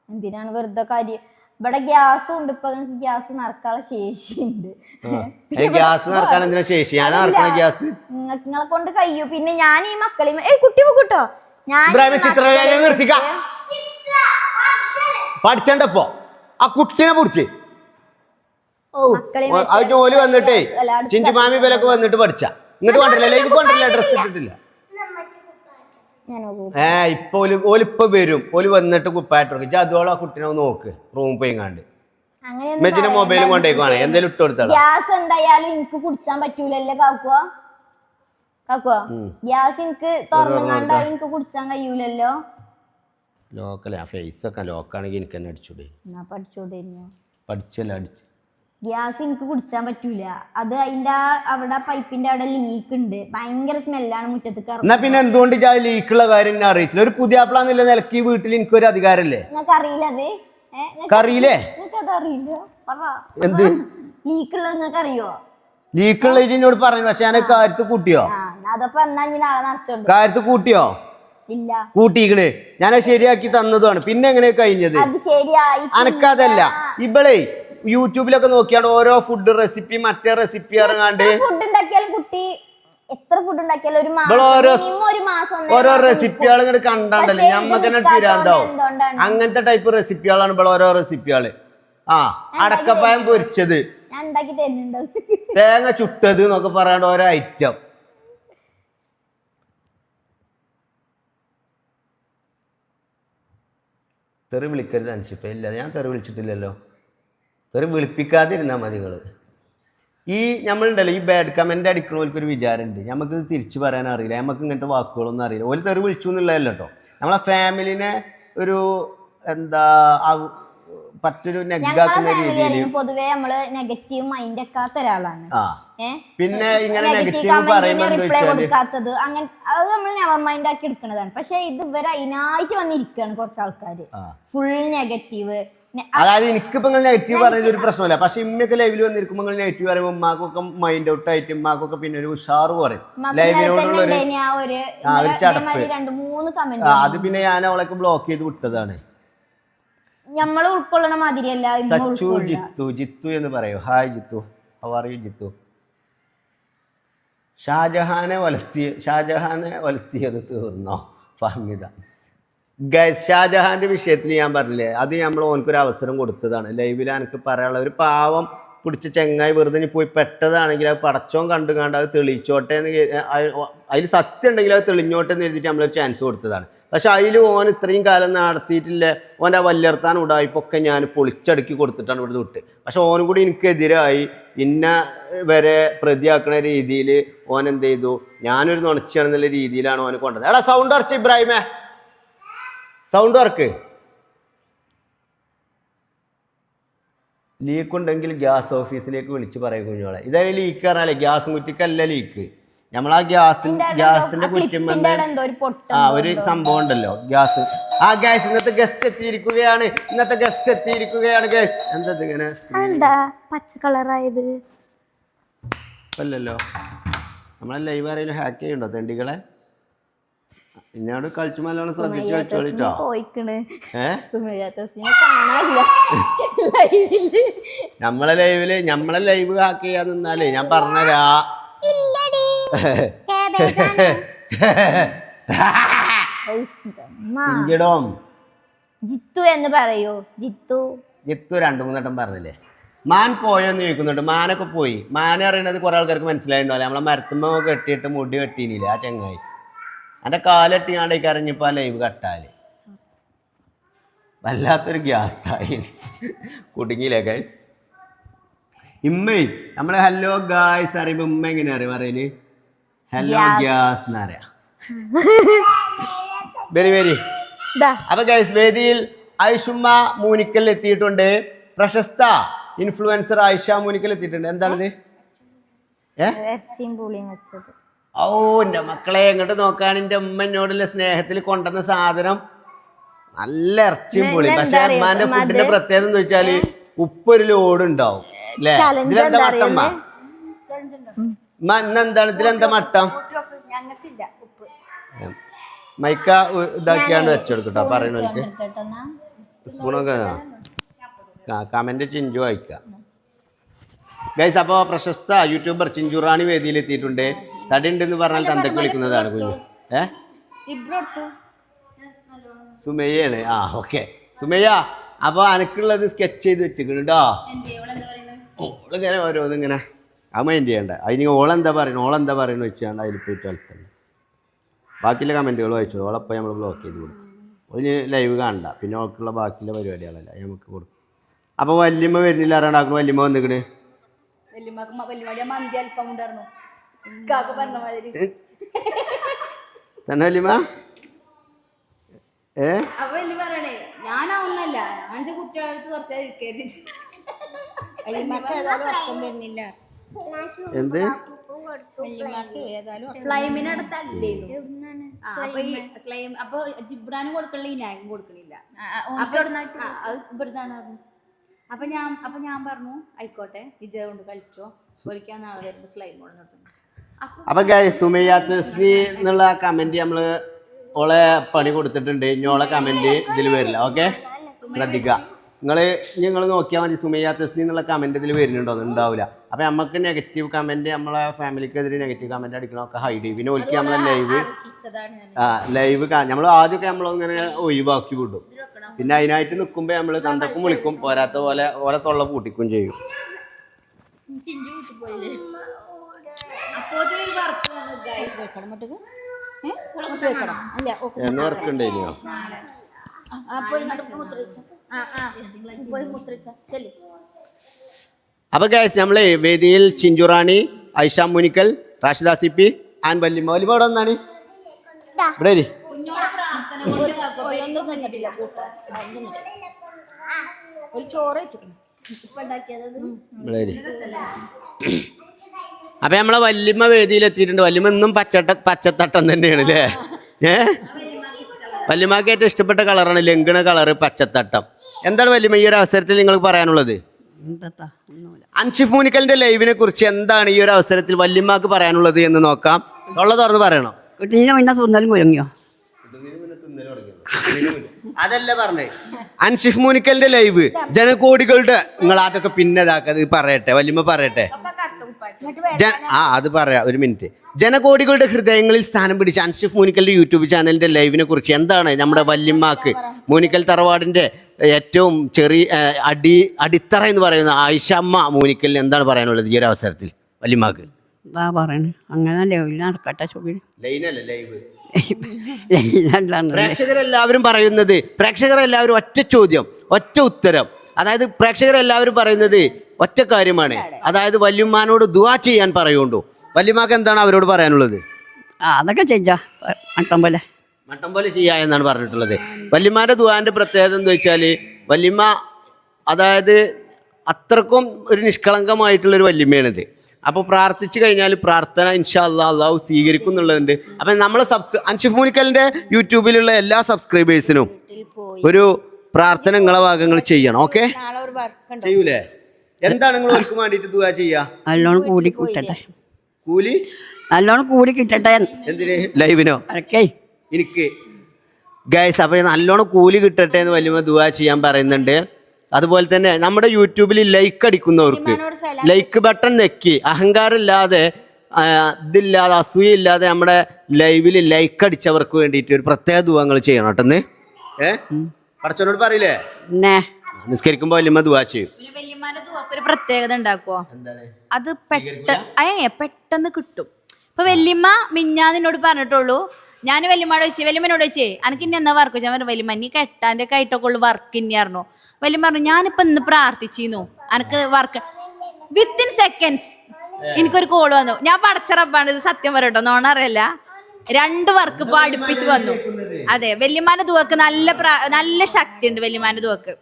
എന്തിനാണ് വെറുതെ കാര്യം? ഇവിടെ ഗ്യാസ് ഉണ്ട്, ഇപ്പൊ ഗ്യാസ് നിറക്കാനുള്ള ശേഷിയുണ്ട്. ഗ്യാസ് നിറക്കാൻ എന്തിനാ ശേഷി? ഞാൻ ഗ്യാസ് നിങ്ങളെ കൊണ്ട് കഴിയൂ. പിന്നെ ഞാൻ ഈ മക്കളെയും കുട്ടി പോട്ടോ പഠിച്ചണ്ടപ്പോ ആ കുട്ടിനെ പിടിച്ച് ജോലി വന്നിട്ടേ ചിഞ്ചുമാമി പേരൊക്കെ വന്നിട്ട് പഠിച്ച ഇങ്ങോട്ട് കൊണ്ടില്ല, ലൈവ് കൊണ്ടില്ല, ഡ്രസ് ഇട്ടിട്ടില്ല. ഇപ്പൊ ഓലിപ്പൊ വരും, ഓല് വന്നിട്ട് കുപ്പായിട്ട് അതോളം ആ കുട്ടിനെ നോക്ക് റൂമിൽ പോയി കണ്ട് മെജിന്റെ മൊബൈലും കൊണ്ടേക്കുവാണ് എന്തേലും ഇട്ട് കൊടുത്താൽ. ഗ്യാസ് എന്തായാലും എനിക്ക് കുടിച്ചാൻ പറ്റൂലല്ലേ കാക്കുവാ? കാക്കുവാ ഗ്യാസ് എനിക്ക് തുറന്നുകൊണ്ടാ എനിക്ക് കുടിച്ചാൻ കഴിയൂലല്ലോ. ലോക്കല്ലേ ഫേസ് ഒക്കെ ലോക്കാണെങ്കിൽ എനിക്ക് തന്നെ അടിച്ചൂടെ? പഠിച്ചോടെ പഠിച്ചല്ല അടിച്ചു. ഗ്യാസ് എനിക്ക് കുടിച്ചാൻ പറ്റൂല. അത് അതിന്റെ അവിടെ പൈപ്പിന്റെ അവിടെ ലീക്ക് ഉണ്ട്, ഭയങ്കര സ്മെല്ലാണ് മുറ്റത്ത്. എന്നാ പിന്നെ എന്തുകൊണ്ട് ലീക്കുള്ള കാര്യം എന്നെ അറിയിച്ചില്ല? ഒരു പുതിയ ആപ്പിളാന്നുള്ള നിലക്ക് ഈ വീട്ടിൽ എനിക്കൊരു അധികാരല്ലേ? നിങ്ങൾക്ക് അറിയില്ല അത്? അറിയില്ലേ? നിങ്ങൾക്കത് അറിയില്ല? എന്ത് ലീക്കുള്ളത് നിങ്ങൾക്ക് അറിയോ? ലീക്കുള്ള എന്നോട് പറഞ്ഞു, പക്ഷെ ഞാൻ കാര്യത്ത് കൂട്ടിയോ? അതപ്പോ എന്നാ നാളെ നിറച്ചോണ്ട് കാര്യത്ത് കൂട്ടിയോ? ഇല്ല, കൂട്ടിക്കണ്. ഞാനത് ശരിയാക്കി തന്നതാണ്. പിന്നെ എങ്ങനെ കഴിഞ്ഞത്? അത് ശരിയായി. അനക്കതല്ല, ഇവളെ യൂട്യൂബിലൊക്കെ നോക്കിയാണ് ഓരോ ഫുഡ് റെസിപ്പി മറ്റേ റെസിപ്പി ഇറങ്ങാണ്ട് ഫുഡ് ഉണ്ടാക്കിയാലും കുട്ടി എത്ര ഫുഡ് ഉണ്ടാക്കിയാലും ഒരു മാസം ഓരോ റെസിപ്പികൾ ഇങ്ങോട്ട് കണ്ടാണ്ടല്ലേ ഞമ്മക്ക് തന്നെ പിരാന്താവും. അങ്ങനത്തെ ടൈപ്പ് റെസിപ്പികളാണ് ഇപ്പോൾ ഓരോ റെസിപ്പികള്. അടക്കപ്പായം പൊരിച്ചത്, തേങ്ങ ചുട്ടത് എന്നൊക്കെ പറയാണ്ട് ഓരോ ഐറ്റം. തെറി വിളിക്കരുത് അനുഷിപ്പ. ഇല്ല, ഞാൻ തെറി വിളിച്ചിട്ടില്ലല്ലോ. തെറി വിളിപ്പിക്കാതിരുന്നാൽ മതി നിങ്ങൾ. ഈ നമ്മളുണ്ടല്ലോ ഈ ബാഡ് കമൻ്റ് അടിക്കണവർക്കൊരു വിചാരമുണ്ട്, നമുക്കിത് തിരിച്ചു പറയാൻ അറിയില്ല, നമുക്ക് ഇങ്ങനത്തെ വാക്കുകളൊന്നും അറിയില്ല. ഒരു തെറി വിളിച്ചു എന്നുള്ളതല്ല കേട്ടോ. നമ്മളെ ഫാമിലിനെ ഒരു എന്താ പറ്റൊരു നെഗാക്കുന്ന രീതിയിൽ പൊതുവേ നമ്മള് നെഗറ്റീവ് മൈൻഡ് ആക്കാത്ത ഒരാളാണ്. പിന്നെ ഇങ്ങനെ നെഗറ്റീവ് പറയുമ്പോൾ കൊടുക്കാത്തത് അങ്ങനെ അത് നമ്മൾ നെവർ മൈൻഡ് ആക്കി എടുക്കുന്നതാണ്. പക്ഷെ ഇത് ഇവരെ അതിനായിട്ട് വന്നിരിക്കുകയാണ് കുറച്ച് ആൾക്കാര് ഫുൾ നെഗറ്റീവ്. അതായത് എനിക്കിപ്പോ നിങ്ങൾ നെഗറ്റീവ് പറയുന്നത് ഒരു പ്രശ്നമില്ല, പക്ഷെ ഇമ്മയൊക്കെ ലൈവിൽ വന്നിരിക്കുമ്പോൾ നിങ്ങൾ നെഗറ്റീവ് പറയുമ്പോൾ ഉമ്മാക്കൊക്കെ മൈൻഡ് ഔട്ട് ആയിട്ട് ഉമ്മാക്കൊക്കെ പിന്നെ ഒരു ഉഷാറ് പറയും. ലൈവിനോടുള്ള ഒരു ചടപ്പ്. അത് പിന്നെ ഞാൻ അവളൊക്കെ ബ്ലോക്ക് ചെയ്ത് വിട്ടതാണ്. നമ്മൾ ഉൾക്കൊള്ളണ മാതിരിയല്ല. സച്ചു ജിത്തു, ജിത്തു എന്ന് പറയൂ. Hi Jithu, how are you Jithu? ഷാജഹാനെ വളർത്തിയത് തീർന്നോ ഫഹ്മിദ? ഗൈസ്, ഷാജഹാന്റെ വിഷയത്തിൽ ഞാൻ പറഞ്ഞില്ലേ, അത് നമ്മൾ ഓനക്കൊരു അവസരം കൊടുത്തതാണ്. ലൈവിൽ എനിക്ക് പറയാനുള്ള ഒരു പാവം പിടിച്ച ചെങ്ങായി വെറുതെ പോയി പെട്ടതാണെങ്കിൽ അത് പടച്ചോൻ കണ്ടുകാണ്ട് അത് തെളിയിച്ചോട്ടെ എന്ന്, അതിൽ സത്യം ഉണ്ടെങ്കിൽ അത് തെളിഞ്ഞോട്ടെ എന്ന് എഴുതിയിട്ട് നമ്മളൊരു ചാൻസ് കൊടുത്തതാണ്. പക്ഷെ അതിൽ ഓൻ ഇത്രയും കാലം നടത്തിയിട്ടില്ല. ഓൻ്റെ ആ വല്യർത്താൻ ഉടായ്പൊക്കെ ഞാൻ പൊളിച്ചടുക്കി കൊടുത്തിട്ടാണ് ഇവിടുന്ന് വിട്ട്. പക്ഷെ ഓനും കൂടി എനിക്കെതിരായി ഇന്ന വരെ പ്രതിയാക്കുന്ന രീതിയിൽ ഓൻ എന്ത് ചെയ്തു, ഞാനൊരു നുണച്ചാണെന്നുള്ള രീതിയിലാണ് ഓനെ കൊണ്ടത്. എടാ സൗണ്ട് അറച്ച് ഇബ്രാഹിമേ, സൗണ്ട് വർക്ക്. ലീക്ക് ഉണ്ടെങ്കിൽ ഗ്യാസ് ഓഫീസിലേക്ക് വിളിച്ച് പറയും കുഞ്ഞോളെ. ഇതായാലും ലീക്ക് പറഞ്ഞാലേ ഗ്യാസ് കുറ്റിക്കല്ല ലീക്ക്, നമ്മളാ ഗ്യാസിന്റെ കുറ്റിമ്മ ഒരു സംഭവം ഉണ്ടല്ലോ ഗ്യാസ്. ആ ഗ്യാസ് ഇന്നത്തെ ഗസ്റ്റ് എത്തിയിരിക്കുകയാണ്. ഗ്യാസ് എന്തത് ഇങ്ങനെ പച്ച കളറായത് അല്ലല്ലോ. നമ്മളെ ലൈവ് ആരെങ്കിലും ഹാക്ക് ചെയ്യണ്ടോ തെണ്ടികളെ? എന്നോട് കളിച്ചു നല്ലോണം ശ്രദ്ധിച്ചു കളിച്ചോളിട്ടോ. നമ്മളെ ലൈവ് ഹാക്ക് ചെയ്യാൻ നിന്നാലേ ഞാൻ പറഞ്ഞരാ. ചിഞ്ചിടോം ജിത്തു എന്ന് പറയൂ. ജിത്തു ജിത്തു 2-3 വട്ടം പറഞ്ഞില്ലേ. മാൻ പോയോന്ന് ചോദിക്കുന്നുണ്ട്. മാനൊക്കെ പോയി. മാൻ അറിയണത് കുറെ ആൾക്കാർക്ക് മനസ്സിലായിട്ടുണ്ടാവില്ല. നമ്മളെ മരത്തുമ്പോ കെട്ടിയിട്ട് മുടി കെട്ടിയില്ല ആ ചങ്ങായി. എൻ്റെ കാലെട്ടിയാണ്ട് കരഞ്ഞപ്പോൾ ആ ലൈവ് കട്ടാല് വല്ലാത്തൊരു ഗ്യാസായി കുടുങ്ങിയില്ലേ ഗൈസ്. ഇമ്മേ നമ്മളെ ഹലോ ഗായ്സ് അറിയുമ്പോ ഉമ്മ എങ്ങനെ അറിയാം പറയല്? ഹലോ ഗ്യാസ് എന്നറിയാം. Very very. അപ്പൊ ഗൈസ് വേദിയിൽ ഐഷുമ്മ മൂനിക്കൽ എത്തിയിട്ടുണ്ട്. പ്രശസ്ത ഇൻഫ്ലുവൻസർ ആയിഷ മൂനിക്കൽ എത്തിയിട്ടുണ്ട്. എന്താണിത്? ഓ എൻ്റെ മക്കളെ എങ്ങോട്ട് നോക്കാൻ എൻ്റെ ഉമ്മ എന്നോടുള്ള സ്നേഹത്തിൽ കൊണ്ടുവന്ന സാധനം നല്ല ഇറച്ചിയും പുളി. പക്ഷെ അമ്മാന്റെ ഫുഡിന്റെ പ്രത്യേകത എന്ന് വെച്ചാല് ഉപ്പൊരു ലോഡ് ഉണ്ടാവും അല്ലേ? ഇതിലെന്താ മട്ടമ്മ? ഇന്നെന്താണ് ഇതിലെന്താ മട്ടം? മൈക്ക ഇതാക്കിയാണ് വെച്ചെടുക്കട്ടോ പറയണവർക്ക്. സ്പൂണൊക്കെ കമന്റ് ചിഞ്ചു വായിക്കാം ഗൈസ്. അപ്പോൾ പ്രശസ്ത യൂട്യൂബർ ചിഞ്ചുറാണി വേദിയിലെത്തിയിട്ടുണ്ട്. തടി ഉണ്ടെന്ന് പറഞ്ഞാൽ തന്തക്ക് വിളിക്കുന്നതാണ് കുഞ്ഞു. സുമയ്യാണ്. ആ ഓക്കെ സുമയ്യ. അപ്പോൾ അനക്കുള്ളത് സ്കെച്ച് ചെയ്ത് വെച്ചിട്ടുണ്ടോ? ഓളിങ്ങനെ ഓരോന്നിങ്ങനെ അത് മൈൻഡ് ചെയ്യണ്ട. അതിന് ഓളെന്താ പറയുന്നത് വെച്ചാണ്ട് അതിൽ പോയിട്ട് വളർത്തണ്ട. ബാക്കിയുള്ള കമൻറ്റുകൾ വായിച്ചോളൂ. ഓളപ്പോൾ നമ്മൾ ബ്ലോക്ക് ചെയ്ത് കൊടുക്കും. ഒരു ലൈവ് കാണണ്ട. പിന്നെ ഓൾക്കുള്ള ബാക്കിയുള്ള പരിപാടികളല്ല നമുക്ക് കൊടുക്കും. അപ്പോൾ വല്യമ്മ വരുന്നില്ല. ആരാണ്ടാക്കുന്നു? വല്യമ്മ വന്നിക്കണ്. തന്നെ വല്യമ്മ എന്ത് അപ്പൊ ജിബ്രാനും കൊടുക്കണില്ല ഞാനും കൊടുക്കണില്ല. അപ്പൊ ഞാൻ പറഞ്ഞു ആയിക്കോട്ടെ വിജയ കൊണ്ട് കളിച്ചോ ഒരിക്കാൻ നാളെ വരുമ്പോ സ്ലൈം കൊണ്ടുവന്നിട്ടുണ്ട്. അപ്പൊ സുമയ്യ തസ്നി എന്നുള്ള കമന്റ് നമ്മള് ഓളെ പണി കൊടുത്തിട്ടുണ്ട്. ഇനി ഓളെ കമന്റ് ഇതിൽ വരില്ല. ഓക്കെ ശ്രദ്ധിക്കുക. നിങ്ങൾ നോക്കിയാൽ മതി. സുമയ്യ തസ്നി എന്നുള്ള കമന്റ് ഇതിൽ വരുന്നുണ്ടോ? ഉണ്ടാവില്ല. അപ്പൊ നമുക്ക് നെഗറ്റീവ് കമന്റ് നമ്മളെ ഫാമിലിക്കെതിരെ നെഗറ്റീവ് കമന്റ് അടിക്കണമൊക്കെ ഹൈഡ് ചെയ്യും. പിന്നെ ഒരിക്കൽ നമ്മളെ ലൈവ് നമ്മൾ ആദ്യമൊക്കെ നമ്മളിങ്ങനെ ഒഴിവാക്കി വിടും. പിന്നെ അതിനായിട്ട് നിൽക്കുമ്പോൾ നമ്മൾ തന്തക്കും വിളിക്കും. പോരാത്ത പോലെ ഓലെ തൊള്ള പൂട്ടിക്കും ചെയ്യും. എന്ന് വർക്കുണ്ടായിനോ? അപ്പൊ ഗൈസ് നമ്മള് വേദിയിൽ ചിഞ്ചുറാണി, ഐഷ മുനിക്കൽ, റാഷിദ സിപ്പി ആൻഡ് വല്യമ്മ. വല്യമ്മ ഇവിടെ വന്നാണ്. ഇവിടെ അപ്പൊ നമ്മളെ വല്യമ്മ വേദിയിലെത്തിയിട്ടുണ്ട്. വല്യമ്മ ഇന്നും പച്ചത്തട്ടം തന്നെയാണ് അല്ലേ? വല്യമ്മക്ക് ഏറ്റവും ഇഷ്ടപ്പെട്ട കളറാണ് ലംഘന കളറ് പച്ചത്തട്ടം. എന്താണ് വല്യമ്മ ഈ ഒരു അവസരത്തിൽ നിങ്ങൾക്ക് പറയാനുള്ളത്? അൻഷിഫ് മൂനിക്കലിന്റെ ലൈവിനെ കുറിച്ച് എന്താണ് ഈ ഒരു അവസരത്തിൽ വല്യമ്മക്ക് പറയാനുള്ളത് എന്ന് നോക്കാം. തുറന്ന് പറയണോ? അതല്ല പറഞ്ഞേ. അൻഷിഫ് മൂനിക്കലിന്റെ ലൈവ് ജനകോടികളുടെ നിങ്ങൾ അതൊക്കെ പിന്നെ ഇതാക്കത് പറയട്ടെ. വല്യമ്മ പറയട്ടെ. അത് പറയാം. ഒരു മിനിറ്റ്. ജനകോടികളുടെ ഹൃദയങ്ങളിൽ സ്ഥാനം പിടിച്ച അൻഷിഫ് മൂനിക്കലിന്റെ യൂട്യൂബ് ചാനലിന്റെ ലൈവിനെ കുറിച്ച് എന്താണ് നമ്മുടെ വല്യമ്മക്ക്, മൂനിക്കൽ തറവാടിന്റെ ഏറ്റവും ചെറിയ അടിത്തറ എന്ന് പറയുന്ന ആയിഷമ്മ മൂനിക്കലിന് എന്താണ് പറയാനുള്ളത് ഈ ഒരു അവസരത്തിൽ വല്യമ്മക്ക്? പ്രേക്ഷകരെല്ലാവരും പറയുന്നത്, പ്രേക്ഷകരെല്ലാവരും ഒറ്റ ചോദ്യം ഒറ്റ ഉത്തരം. അതായത് പ്രേക്ഷകരെല്ലാവരും പറയുന്നത് ഒറ്റ കാര്യമാണ്. അതായത് വല്യമ്മാനോട് ദുആ ചെയ്യാൻ പറയുണ്ടോ? വല്യമ്മക്ക് എന്താണ് അവരോട് പറയാനുള്ളത്? അതൊക്കെ ചെയ്യാ മട്ടം പോലെ ചെയ്യാ എന്നാണ് പറഞ്ഞിട്ടുള്ളത്. വല്യമ്മാന്റെ ദുആന്റെ പ്രത്യേകത എന്ന് വെച്ചാൽ വല്യമ്മ അതായത് അത്രക്കും ഒരു നിഷ്കളങ്കമായിട്ടുള്ളൊരു വല്യമ്മയാണിത്. അപ്പോൾ പ്രാർത്ഥിച്ചു കഴിഞ്ഞാൽ പ്രാർത്ഥന ഇൻഷാ അല്ലാഹ് അള്ളാഹു സ്വീകരിക്കും എന്നുള്ളതുണ്ട്. അപ്പം നമ്മളെ അൻഷിഫ് മൂനിക്കലിന്റെ യൂട്യൂബിലുള്ള എല്ലാ സബ്സ്ക്രൈബേഴ്സിനും ഒരു പ്രാർത്ഥന നിങ്ങളെ ഭാഗങ്ങൾ ചെയ്യണം. ഓക്കെ ചെയ്യൂലേ? എന്താണ് നിങ്ങൾ ഓർക്ക് വേണ്ടിയിട്ട് ദുആ ചെയ്യാ? നല്ലോണം കൂടി കിട്ടട്ടെ. കൂലി നല്ലോണം കൂടി കിട്ടട്ടെ. എന്തിന്? ലൈവിനോ? എനിക്ക് ഗൈസ് അപ്പോൾ നല്ലോണം കൂലി കിട്ടട്ടെ എന്ന് വലിയ ദുആ ചെയ്യാൻ പറയുന്നുണ്ട്. അതുപോലെ തന്നെ നമ്മുടെ യൂട്യൂബിൽ ലൈക്ക് അടിക്കുന്നവർക്ക് ലൈക്ക് ബട്ടൺ നെക്കി അഹങ്കാരമില്ലാതെ ഇതില്ലാതെ അസൂയില്ലാതെ നമ്മുടെ ലൈവിൽ ലൈക്ക് അടിച്ചവർക്ക് വേണ്ടിയിട്ട് ഒരു പ്രത്യേക ദുആങ്ങൾ ചെയ്യണം കേട്ടെന്ന്. പടച്ചോനോട് പറയില്ലേ പിന്നെ നിസ്കരിക്കുമ്പോ വല്യമ്മ ദുആ ചെയ്യും. വല്യമ്മാന്റെ ദുആക്ക് ഒരു പ്രത്യേകത ഉണ്ടാക്കുവോ? അത് പെട്ടെന്ന് കിട്ടും. ഇപ്പൊ വല്യമ്മ മിഞ്ഞാന്നോട് പറഞ്ഞിട്ടുള്ളൂ. ഞാൻ വല്യമ്മയോട് ചോദിച്ചേ അനക്ക് ഇനി എന്നാ വർക്ക്? ഞാൻ പറഞ്ഞു വല്യമ്മ നീ കെട്ടാൻ്റെ ഒക്കെ ആയിട്ടൊക്കെ ഉള്ളു വർക്ക് ഇനി അറിഞ്ഞോ. വല്യമ്മ പറഞ്ഞു ഞാനിപ്പോ ഇന്ന് പ്രാർത്ഥിച്ചിരുന്നു അനക്ക് വർക്ക്. വിത്തിൻ സെക്കൻഡ്സ് എനിക്കൊരു കോൾ വന്നു. ഞാൻ പടച്ചറപ്പാണ്, ഇത് സത്യം പറയട്ടോ, നോണറിയല്ല. 2 വർക്ക് ഇപ്പൊ അടുപ്പിച്ച് വന്നു. അതെ, വല്യമ്മാന്റെ ദുആക്ക് നല്ല ശക്തി ഉണ്ട് വല്യമ്മാന്റെ ദുആക്ക്.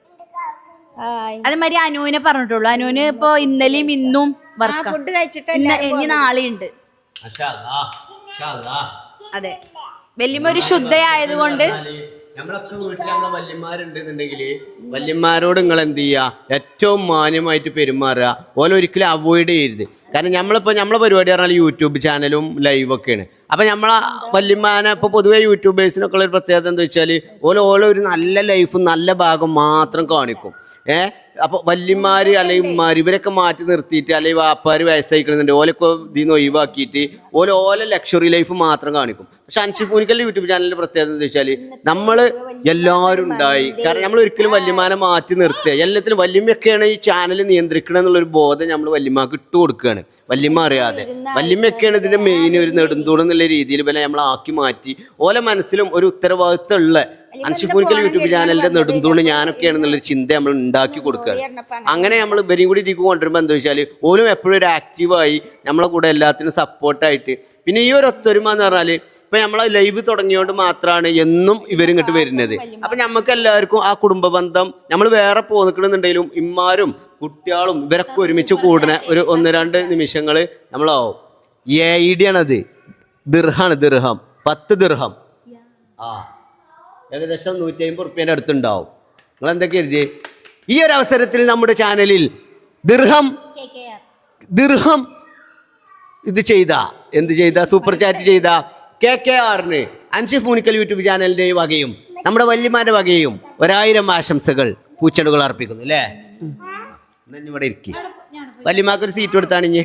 അതേമാതിരി അനുവിനെ പറഞ്ഞിട്ടുള്ളൂ. അനുവിന് ഇപ്പൊ ഇന്നലെയും ഇന്നും വർക്ക് ഫുഡ് കഴിച്ചിട്ട് ഇനി നാളെ ഉണ്ട്. അതെ, വല്യമ്മ ഒരു ശുദ്ധയായതുകൊണ്ട് നമ്മളൊക്കെ വീട്ടിൽ നമ്മളെ വല്യന്മാരുണ്ടെന്നുണ്ടെങ്കിൽ വല്യന്മാരോട് നിങ്ങൾ എന്ത് ചെയ്യുക, ഏറ്റവും മാന്യമായിട്ട് പെരുമാറുക. ഒരിക്കലും അവോയ്ഡ് ചെയ്യരുത്. കാരണം നമ്മളെ പരിപാടി പറഞ്ഞാൽ യൂട്യൂബ് ചാനലും ലൈവൊക്കെയാണ്. അപ്പം നമ്മളെ വല്യമ്മാനെ ഇപ്പോൾ പൊതുവേ യൂട്യൂബേഴ്സിനൊക്കെ ഉള്ളൊരു പ്രത്യേകത എന്താ വെച്ചാൽ ഓരോ ഒരു നല്ല ലൈഫും നല്ല ഭാഗം മാത്രം കാണിക്കും. അപ്പോൾ വല്യന്മാർ അല്ലെങ്കിൽ ഉമ്മാർ ഇവരൊക്കെ മാറ്റി നിർത്തിയിട്ട് അല്ലെങ്കിൽ വാപ്പാർ വയസ്സായിക്കുന്നുണ്ട് ഓലൊക്കെ ഇതിന്ന് ഒഴിവാക്കിയിട്ട് ഓല ലക്ഷറി ലൈഫ് മാത്രം കാണിക്കും. പക്ഷെ അൻഷിഫ് പൂനിക്കലിൻ്റെ യൂട്യൂബ് ചാനലിൻ്റെ പ്രത്യേകത എന്താ വെച്ചാൽ നമ്മൾ എല്ലാവരും ഉണ്ടായി. കാരണം നമ്മൾ ഒരിക്കലും വല്യമ്മാനെ മാറ്റി നിർത്തുക, എല്ലാത്തിനും വല്യമ്മയൊക്കെയാണ് ഈ ചാനൽ നിയന്ത്രിക്കണം എന്നുള്ളൊരു ബോധം നമ്മൾ വല്യമ്മക്ക് ഇട്ട് കൊടുക്കുകയാണ്. വല്യമ്മ അറിയാതെ വല്യമ്മയൊക്കെയാണ് ഇതിൻ്റെ മെയിൻ ഒരു നെടുന്തൂണം എന്നുള്ള രീതിയിൽ പിന്നെ നമ്മൾ ആക്കി മാറ്റി ഓല മനസ്സിലും ഒരു ഉത്തരവാദിത്തമുള്ള അൻഷിഫ് പൂനിക്കൽ യൂട്യൂബ് ചാനലിന്റെ നെടുന്തൂണ് ഞാനൊക്കെയാണെന്നുള്ളൊരു ചിന്ത നമ്മൾ ഉണ്ടാക്കി കൊടുക്കുകയാണ്. അങ്ങനെ നമ്മൾ ഇവരെയും കൂടി ഇതിക്ക് കൊണ്ടുവരുമ്പോൾ എന്താ വെച്ചാൽ ഓലും എപ്പോഴും ഒരു ആക്റ്റീവായി നമ്മളെ കൂടെ എല്ലാത്തിനും സപ്പോർട്ടായിട്ട്. പിന്നെ ഈ ഒരു ഒത്തൊരുമ എന്ന് പറഞ്ഞാൽ ഇപ്പം നമ്മളെ ലൈവ് തുടങ്ങിയോണ്ട് മാത്രമാണ് എന്നും ഇവരിങ്ങോട്ട് വരുന്നത്. അപ്പം നമുക്ക് എല്ലാവർക്കും ആ കുടുംബ ബന്ധം നമ്മൾ വേറെ പോന്നിക്കണമെന്നുണ്ടെങ്കിലും ഇമ്മാരും കുട്ടികളും ഇവരൊക്കെ ഒരുമിച്ച് കൂടുന്ന ഒരു 1-2 നിമിഷങ്ങൾ നമ്മളാവും. AED-ആണത്, ദിർഹം 10 ദിർഹം. ഏകദേശം 150 റുപ്യേൻ്റെ അടുത്തുണ്ടാവും. നിങ്ങൾ എന്തൊക്കെ എഴുതി ഈ ഒരു അവസരത്തിൽ നമ്മുടെ ചാനലിൽ ദിർഹം ഇത് എന്ത് ചെയ്ത സൂപ്പർ ചാറ്റ് ചെയ്ത KKR-ന് അൻഷിഫ് പൂനിക്കൽ യൂട്യൂബ് ചാനലിൻ്റെ വകയും നമ്മുടെ വല്യമാരുടെ വകയും 1000 ആശംസകൾ പൂച്ചെണ്ടുകൾ അർപ്പിക്കുന്നു. അല്ലേ? ഇവിടെ ഇരിക്കും. വല്യമാക്കൊരു സീറ്റ് കൊടുത്താണ് ഇനി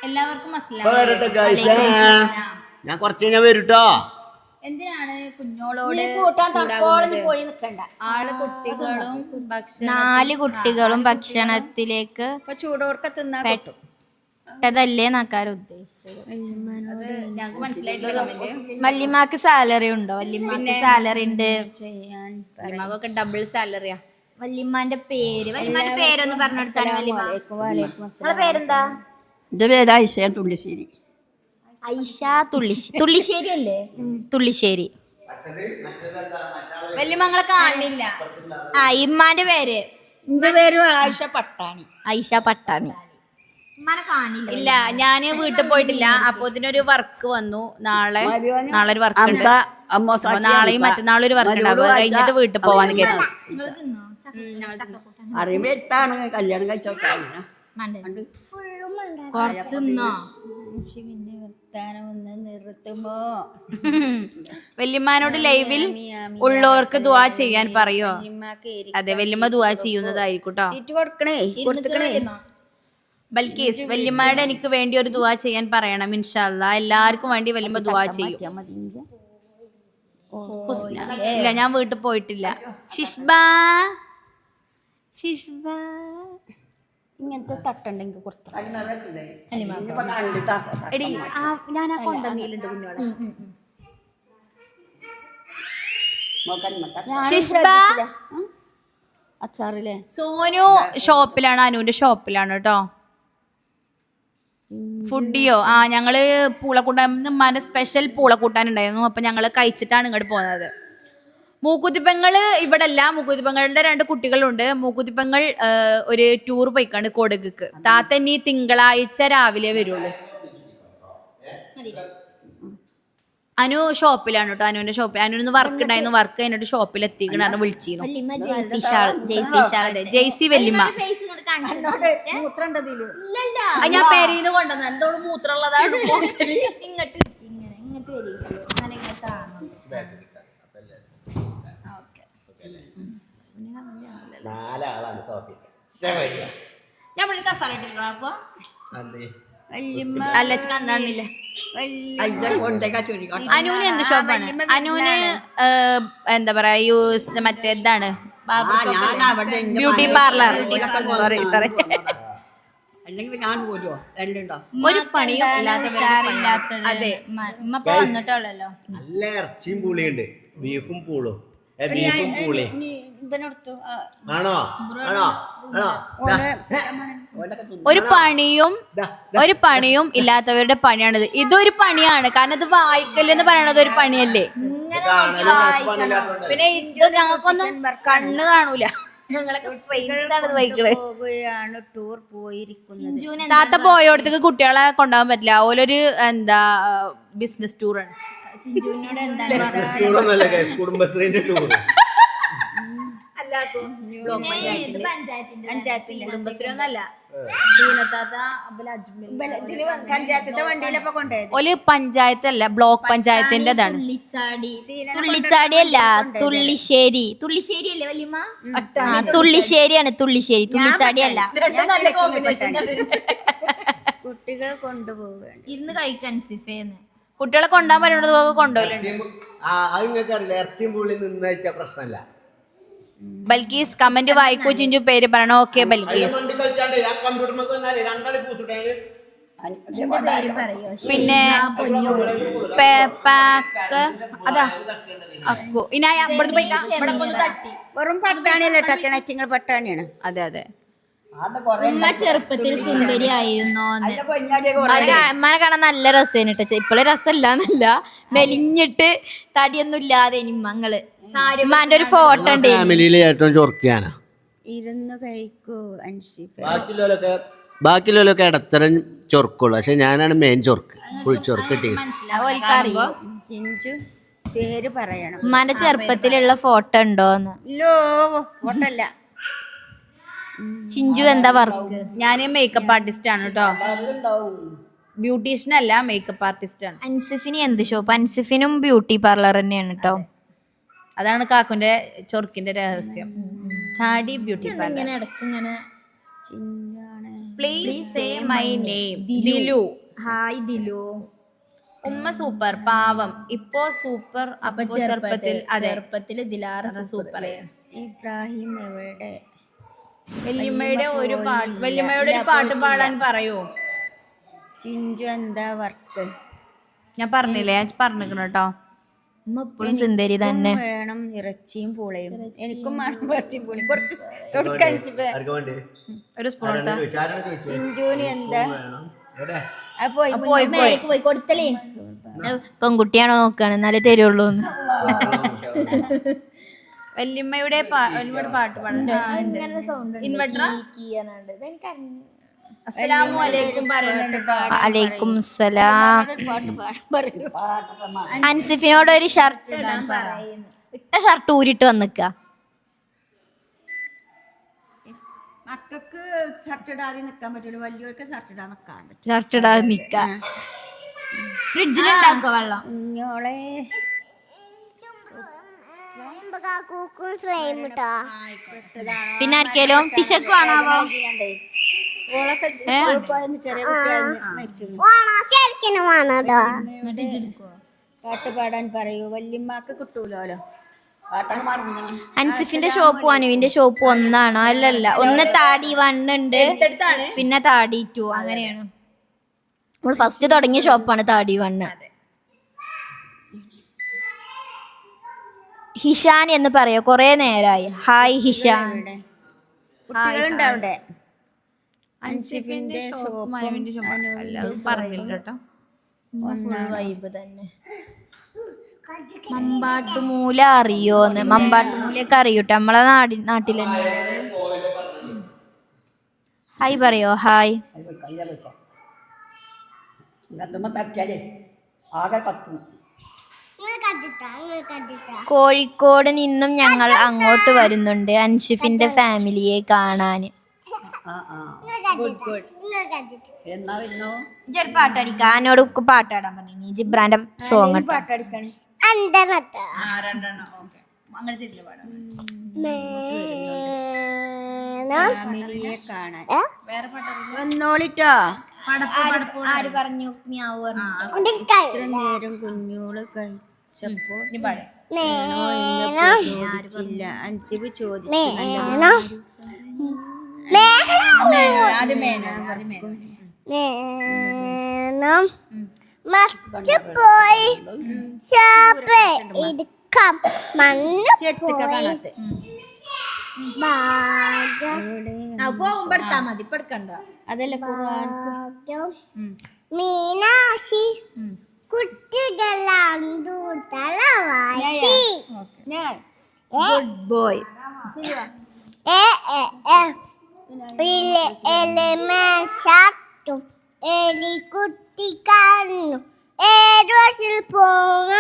എല്ലാവർക്കും ഞാൻ കുറച്ച് കഴിഞ്ഞാൽ വരൂട്ടോ. എന്തിനാണ് കുഞ്ഞോളോട് ആള് കുട്ടികളും 4 കുട്ടികളും ഭക്ഷണത്തിലേക്ക് ചൂടോർക്ക തിന്നാ പെട്ടതല്ലേ നാക്കാർ ഉദ്ദേശിച്ചത്. ഞങ്ങൾക്ക് മനസ്സിലായിട്ടില്ല കമന്റ്. വല്യമ്മക്ക് സാലറി ഉണ്ടോ? വല്യമ്മക്ക് സാലറി ഉണ്ട്. വല്യമ്മക്കൊക്കെ ഡബിൾ സാലറിയാ. വല്യമ്മാന്റെ പേരൊന്ന് പറഞ്ഞെടുത്താൽ. നിങ്ങളെ പേരെന്താ? ഇത് പേര് ഐഷ തുള്ളിശ്ശേരി. ഐഷ തുള്ളിശ്ശേരി അല്ലേ? തുള്ളിശ്ശേരി. വല്യമ്മങ്ങളെ കാണില്ല. ഇമ്മാന്റെ പേര്? എന്റെ പേര് ആയിഷ പട്ടാണി. ഐഷ പട്ടാണി. ഇമ്മാനെ കാണില്ല. ഇല്ല, ഞാന് വീട്ടിൽ പോയിട്ടില്ല. അപ്പൊ ഇതിനൊരു വർക്ക് വന്നു. നാളെ ഒരു വർക്ക് ഉണ്ട്. നാളെയും മറ്റന്നാളും ഒരു വർക്ക് ഉണ്ട്. അപ്പൊ കഴിഞ്ഞിട്ട് വീട്ടിൽ പോവാന്ന് കരുതി. അറിയുമ്പോ എത്താണ് കല്യാണം കഴിച്ചോക്കെ കുറച്ചൊന്നോ നിർത്തുമ്പോ വല്യമ്മാനോട് ലൈവിൽ ഉള്ളവർക്ക് ദുആ ചെയ്യാൻ പറയോ? അതെ, വല്യമ്മ ദുആ ചെയ്യുന്നതായിരിക്കും കേട്ടോ. ബൽക്കീസ്, വല്യമ്മയുടെ എനിക്ക് വേണ്ടി ഒരു ദുആ ചെയ്യാൻ പറയണം ഇൻഷാ അല്ലാഹ്. എല്ലാവർക്കും വേണ്ടി വല്യമ്മ ദുആ ചെയ്യും. ഇല്ല, ഞാൻ വീട്ടിൽ പോയിട്ടില്ല. ഇങ്ങനത്തെ തട്ടുണ്ടെങ്കിൽ കൊടുത്തു. എടി, ഞാൻ ആ കൊണ്ടുവന്നില്ലുണ്ട് കുഞ്ഞോളെ. അച്ചാറില്ലേ? സോനു ഷോപ്പിലാണ്, അനുവിന്റെ ഷോപ്പിലാണ് കേട്ടോ. ഫുഡിയോ? ഞങ്ങള് പൂളക്കൂട്ടാൻ, ഉമ്മാന്റെ സ്പെഷ്യൽ പൂളക്കൂട്ടാൻ ഉണ്ടായിരുന്നു. അപ്പൊ ഞങ്ങള് കഴിച്ചിട്ടാണ് ഇങ്ങോട്ട് പോകുന്നത്. മൂക്കുത്തിപ്പെങ്ങൾ ഇവിടെ അല്ല. മൂക്കുത്തിപ്പെങ്ങളുടെ 2 കുട്ടികളുണ്ട്. മൂക്കുത്തിപ്പെങ്ങൾ ഒരു ടൂർ പോയിക്കാണ് കൊടകിക്ക്. താത്തന്നീ തിങ്കളാഴ്ച രാവിലെ വരുള്ളൂ. അനു ഷോപ്പിലാണ് കേട്ടോ. അനുവിന്റെ ഷോപ്പിൽ അനുവിന് വർക്ക് ഉണ്ടായിരുന്നു. വർക്ക് കഴിഞ്ഞിട്ട് ഷോപ്പിൽ എത്തിക്കണ വിളിച്ചിരുന്നു. ജെയ്സി വല്യമ്മ. ഞാൻ പേരീന്ന് കൊണ്ടുവന്നു. എന്തോട് മൂത്രമുള്ളതാണ്. ഇങ്ങോട്ട് ഞാൻ ഇവിടെ കസാല ഇട്ടിരിക്കണം അപ്പൊ അതെ വല്യമ്മ അല്ല കണ്ണാണില്ല. അയ്യ കൊണ്ടേക്കാ ചൊരി അനുവിന് എന്ത് ഷോപ്പാണ്? അനുവിന് എന്താ പറയാ മറ്റേ എന്താണ് ഞാൻ അവിടെ ബ്യൂട്ടി പാർലർ. സോറി അല്ലെങ്കിൽ ഞാൻ പോരുമോ എല്ലുണ്ടോ ഒരു പണിയും ഇല്ലാത്ത അതെ ഉമ്മ ഇപ്പൊ വന്നിട്ടുള്ളല്ലോ. നല്ല ഇറച്ചിയും പൂളിയുണ്ട്, ബീഫും പൂളും. ബീഫും പൂളി ഇവനടുത്തു ആണോ ആണോ ആണോ? ഒരു പണിയും ഇല്ലാത്തവരുടെ പണിയാണിത്. ഇതൊരു പണിയാണ്, കാരണം ഇത് വായിക്കല്ലെന്ന് പറയണത് ഒരു പണിയല്ലേ. പിന്നെ ഇത് ഞങ്ങൾക്കൊന്നും കണ്ണ് കാണൂല, ഞങ്ങളൊക്കെ സ്ട്രെയിനാണ് ഇത് വായിക്കണത്. പോവുകയാണ് ടൂർ പോയിരിക്കുന്നത്. താത്ത പോയോടത്തേക്ക് കുട്ടികളെ കൊണ്ടുപോകാൻ പറ്റില്ല, ഓലൊരു എന്താ ബിസിനസ് ടൂറാണ്. ചിഞ്ചുവിനോട് എന്താണ് കുടുംബശ്രീന്റെ ടൂർ. കുടുംബശ്രീയൊന്നല്ല, പഞ്ചായത്തിന്റെ വണ്ടിയിലപ്പോ കൊണ്ടുപോയത് ഓല് പഞ്ചായത്തല്ല, ബ്ലോക്ക് പഞ്ചായത്തിന്റെ ഇതാണ്. തുള്ളിച്ചാടി അല്ല, തുള്ളിശ്ശേരി. തുള്ളിശ്ശേരി അല്ലേ വല്യമ്മ? തുള്ളിശ്ശേരിയാണ്, തുള്ളിശ്ശേരി. തുള്ളിച്ചാടി അല്ല. കുട്ടികൾ കൊണ്ടുപോവുകയാണ്. ഇരുന്ന് കഴിക്കാൻ സിഫേന്ന് കുട്ടികളെ കൊണ്ടാൻ പറ്റുന്നത് കൊണ്ടുപോലുണ്ട്. അത് നിങ്ങൾക്ക് അറിയില്ല, ഇറച്ചിയും പുള്ളി നിന്ന് വെച്ചാൽ പ്രശ്നമല്ല. ബൽക്കീസ് കമന്റ് വായിക്കൂ, ചിഞ്ചു പേര് പറയണോ? ഓക്കെ ബൽക്കീസ്. പിന്നെ അതാ അക്കു ഇനി ഇവിടുന്ന് പോയി തട്ടി. വെറും പട്ടാണിയല്ല കേട്ടോ, കിണറ്റിങ്ങൾ പട്ടാണിയാണ്. അതെ അതെ, ഉമ്മ ചെറുപ്പത്തിൽ സുന്ദരി ആയിരുന്നോ? ഉമ്മനെ കാണാൻ നല്ല രസേന് കേട്ടോ. ഇപ്പോഴും രസമില്ലാന്നല്ല, മെലിഞ്ഞിട്ട് തടിയൊന്നും ഇല്ലാതെ ഇനിമ്മങ്ങള്. ഉമ്മാന്റെ ഒരു ഫോട്ടോ ഉണ്ട്. ഫാമിലിയിലെ ഏറ്റവും ചൊറുക്കിയാനാ. ഇരുന്ന് കഴിക്കൂ അൻഷിഫ. ബാക്കിയുള്ളവരൊക്കെ ഇടത്തരം ചൊറുക്കുള്ളൂ, പക്ഷെ ഞാനാണ് മെയിൻ ചൊറുക്ക്, ഫുൾ ചൊറുക്ക് കിട്ടി. ചിഞ്ചു പേര് പറയണം. ഉമ്മാന്റെ ചെറുപ്പത്തിലുള്ള ഫോട്ടോ ഉണ്ടോന്ന്? ലോ ഫോട്ടല്ല. ചിഞ്ചു എന്താ വർക്ക്? ഞാൻ മേക്കപ്പ് ആർട്ടിസ്റ്റ് ആണ് കേട്ടോ, ബ്യൂട്ടീഷ്യൻ അല്ല, മേക്കപ്പ് ആർട്ടിസ്റ്റ് ആണ്. അൻസിഫിന് എന്ത് ഷോപ്പ്? അൻസിഫിനും ബ്യൂട്ടി പാർലർ തന്നെയാണ് കേട്ടോ. അതാണ് കാക്കുന്റെ ചൊറുക്കിന്റെ രഹസ്യം. താടി beauty parlour. Please say my name. Dilu. Hi Dilu. ഉമ്മ സൂപ്പർ, പാവം. ഇപ്പോ സൂപ്പർ, അപ്പൊ ചെറുപ്പത്തിൽ. അതെ, ചെറുപ്പത്തിൽ ദിലാറ സൂപ്പർ. ഇബ്രാഹിം എവിടെ? വല്യമ്മയുടെ ഒരു പാട്ട്, വല്യമ്മയുടെ ഒരു പാട്ട് പാടാൻ പറയൂ. ചിഞ്ചു എന്താ വർക്ക്? ഞാൻ പറഞ്ഞില്ലേ, ഞാൻ പറഞ്ഞിരിക്കണം കേട്ടോ. ഉമ്മ എപ്പോഴും സുന്ദരി തന്നെ. വേണം ഇറച്ചിയും പൂളയും. എനിക്കും വേണം ഇറച്ചിയും പൂളയും. കൊടുക്കാൻ ഒരു സ്പൂൺ എടുത്താ. ചിഞ്ചുവിന് എന്താ? പോയി കൊടുത്തലേ. പെൺകുട്ടിയാണോ നോക്കാണ്, എന്നാലേ തരുള്ളൂ. വല്യമ്മയുടെ പാട്ട് പാടുന്നുണ്ട്. ഇൻവെർട്ടർ. അസ്സലാമു അലൈക്കും പറയുന്നുണ്ട്. അലൈക്കും സലാം. അൻസിഫിനോട് ഒരു ഷർട്ട് ഇടാൻ പറയുന്നു. ഇട്ട ഷർട്ട് ഊരിട്ട് വന്നിക്ക. മക്കൾക്ക് ഷർട്ട് ഇടാതെ നിക്കാൻ പറ്റുള്ളൂ, വലിയവർക്ക് ഷർട്ട് ഇടാൻ നിക്കാൻ പറ്റും. ഷർട്ട് ഇടാതെ നിക്ക. ഫ്രിഡ്ജിലുണ്ടാക്കോ വെള്ളം? കുഞ്ഞോളെ പിന്നെ ആർക്കേലും ടിഷർട്ട് വേണാവോ? ഓളൊക്കെ സ്കൂളിൽ പോയെന്ന് ചെറിയ കുട്ടിയായിരുന്നു മരിച്ചു. പാട്ട് പാടാൻ പറയൂ. വല്യമ്മക്ക് കിട്ടൂലോ പാട്ടൊക്കെ പാടുന്നു. അൻസിഫിന്റെ ഷോപ്പും അനുവിന്റെ ഷോപ്പും ഒന്നാണോ? അല്ലല്ല, ഒന്ന് താടി 1 ഉണ്ട്, പിന്നെ താടി 2, അങ്ങനെയാണ്. നമ്മൾ ഫസ്റ്റ് തുടങ്ങിയ ഷോപ്പാണ് താടി 1. ഹിഷാൻ എന്ന് പറയോ? കൊറേ നേരായി. ഹായ് ഹിഷാൻ. കുട്ടികളുണ്ട് അവിടെ. അൻസിഫിന്റെ ഷോപ്പും അനുവിന്റെ ഷോപ്പും അല്ലാതെ പറഞ്ഞില്ല കേട്ടോ. വൈബ് തന്നെ. മമ്പാട്ടുമൂല അറിയോന്ന്? മമ്പാട്ടുമൂലയൊക്കെ അറിയൂട്ടെ, നമ്മളെ നാട്ടിൽ തന്നെ. ഹായ് പറയോ? ഹായ്. കോഴിക്കോട് നിന്നും ഞങ്ങൾ അങ്ങോട്ട് വരുന്നുണ്ട് അൻഷിഫിന്റെ ഫാമിലിയെ കാണാൻ. പാട്ടടിക്ക എന്നോട് പാട്ടാടാൻ പറഞ്ഞു. ജിബ്രാന്റെ സോങ് പാട്ടടിക്കാണ്. അങ്ങനെ തിരിഞ്ഞു പാടാം. ഫാമിലിയെ കാണാൻ വേറെ പാട്ടറിയില്ല. വന്നോളിട്ടോ. ആര് പറഞ്ഞു മ്യാവ് പറഞ്ഞു? ഇത്ര നേരം കുഞ്ഞോള് കഴിച്ചപ്പോ ചോദിച്ചില്ല. അൻസിബ് ചോദിച്ചു. പോയി ചാപ്പ് എടുക്കാം മണ്ണ് കാണാത്ത പോകുമ്പോ എടുത്താ മതി, ഇപ്പൊ എടുക്കണ്ട. അതല്ല ഖുർആൻ. മീനാശി കുട്ടികളാണ് തലവാശി ഗുഡ് ബോയ്. എലിമേശാട്ടും എലിക്കുട്ടി കാണുന്നു. ഏത് ബസ്സിൽ പോണ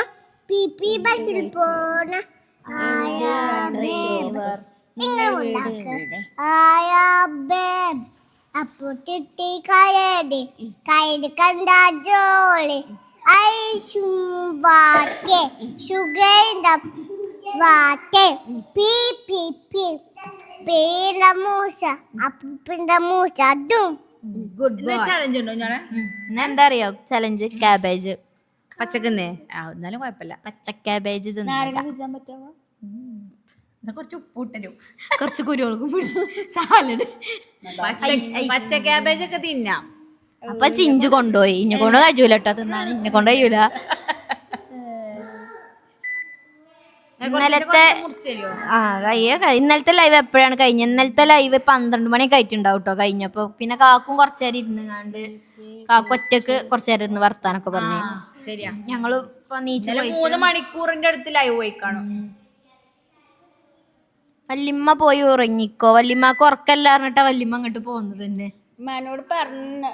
പിപി ബസ്സിൽ പോണ അപ്പൊ തിട്ടി കയറി കയറി കണ്ട ജോളി ഐശുവാറ്റെ സുഗന്ധ വാറ്റെ പി പി പി പേര മൂസ അപ്പൂപ്പിന്റെ മൂസ അതും ഗുഡ് ചലഞ്ച് ഉണ്ടോ ഞാളെ? എന്താ അറിയോ ചലഞ്ച്? കാബേജ് പച്ചക്കുന്നേ എന്നാലും കുഴപ്പമില്ല. പച്ച കാബേജ് കുറച്ച് ഉപ്പൂട്ടരും കുറച്ച് കുരുമുളകും സാലഡ്. പച്ച ക്യാബേജ് ഒക്കെ തിന്നാം. അപ്പൊ ചിഞ്ചു കൊണ്ടുപോയി. ഇന്നെ കൊണ്ട് കഴിയൂല കേട്ടോ തിന്നാൻ, ഇന്നെ കൊണ്ട് കഴിയൂല. ഇന്നലത്തെ ഇന്നലത്തെ ലൈവ് എപ്പോഴാണ് കഴിഞ്ഞത്? ഇന്നലത്തെ ലൈവ് 12 മണിയൊക്കെ ആയിട്ടുണ്ടാവും കേട്ടോ കഴിഞ്ഞപ്പോ. പിന്നെ കാക്കും കുറച്ചേരം ഇരുന്നുകാണ്ട് കാക്കു ഒറ്റക്ക് കുറച്ചേരം ഇരുന്ന് വർത്താനൊക്കെ പറഞ്ഞു. ശരിയാ, ഞങ്ങള് ഇപ്പൊ നീച്ച് 3 മണിക്കൂറിന്റെ അടുത്ത് ലൈവ് പോയി കാണും. വല്യമ്മ പോയി ഉറങ്ങിക്കോ, വല്യമ്മക്ക് ഉറക്കല്ല പറഞ്ഞിട്ടാ വല്യമ്മ അങ്ങോട്ട് പോകുന്നത് തന്നെ. ഉമ്മാനോട് പറഞ്ഞ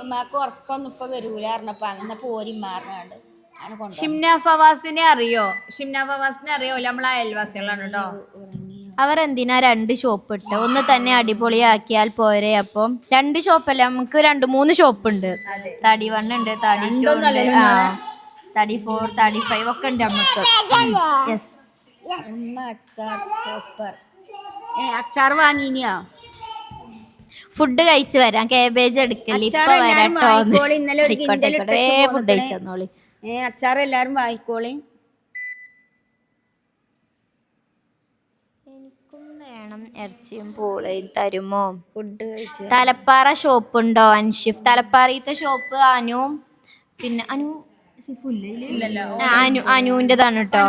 ഉമ്മാക്ക് ഉറക്കൊന്നും ഇപ്പൊ വരൂല പറഞ്ഞപ്പോ അങ്ങനെ പോരി മാറിനാണ്ട് ഷിംന ഫവാസിനെ അറിയോ? ഷിംന ഫവാസിനെ അറിയോ? നമ്മളെ അയൽവാസികളാണ് കേട്ടോ. അവരെന്തിനാ 2 ഷോപ്പ് ഇട്ട്? ഒന്ന് തന്നെ അടിപൊളിയാക്കിയാൽ പോരെ? അപ്പം 2 ഷോപ്പല്ല, നമുക്ക് 2-3 ഷോപ്പ് ഉണ്ട്. തടി 1 ഉണ്ട്, തടി 2 ഉണ്ട്, തടി 4, തടി 5 ഒക്കെ ഉണ്ട് നമുക്ക്. യെസ്, അച്ചാർ സൂപ്പർ. അച്ചാർ വാങ്ങിനിയോ? ഫുഡ് കഴിച്ചു വരാം. കാബേജ് എടുക്കല് ഇപ്പൊ വരാട്ടോ. ഫുഡ് കഴിച്ചു തന്നോളി. അച്ചാർ എല്ലാരും വാങ്ങിക്കോളി. എനിക്കും വേണം ഇറച്ചിയും പൂളയും തരുമോ? ഫുഡ് കഴിച്ചു. തലപ്പാറ ഷോപ്പ് ഉണ്ടോ അൻഷിഫ്? തലപ്പാറത്തെ ഷോപ്പ് അനു, പിന്നെ അനുവിൻ്റെതാണ് കേട്ടോ.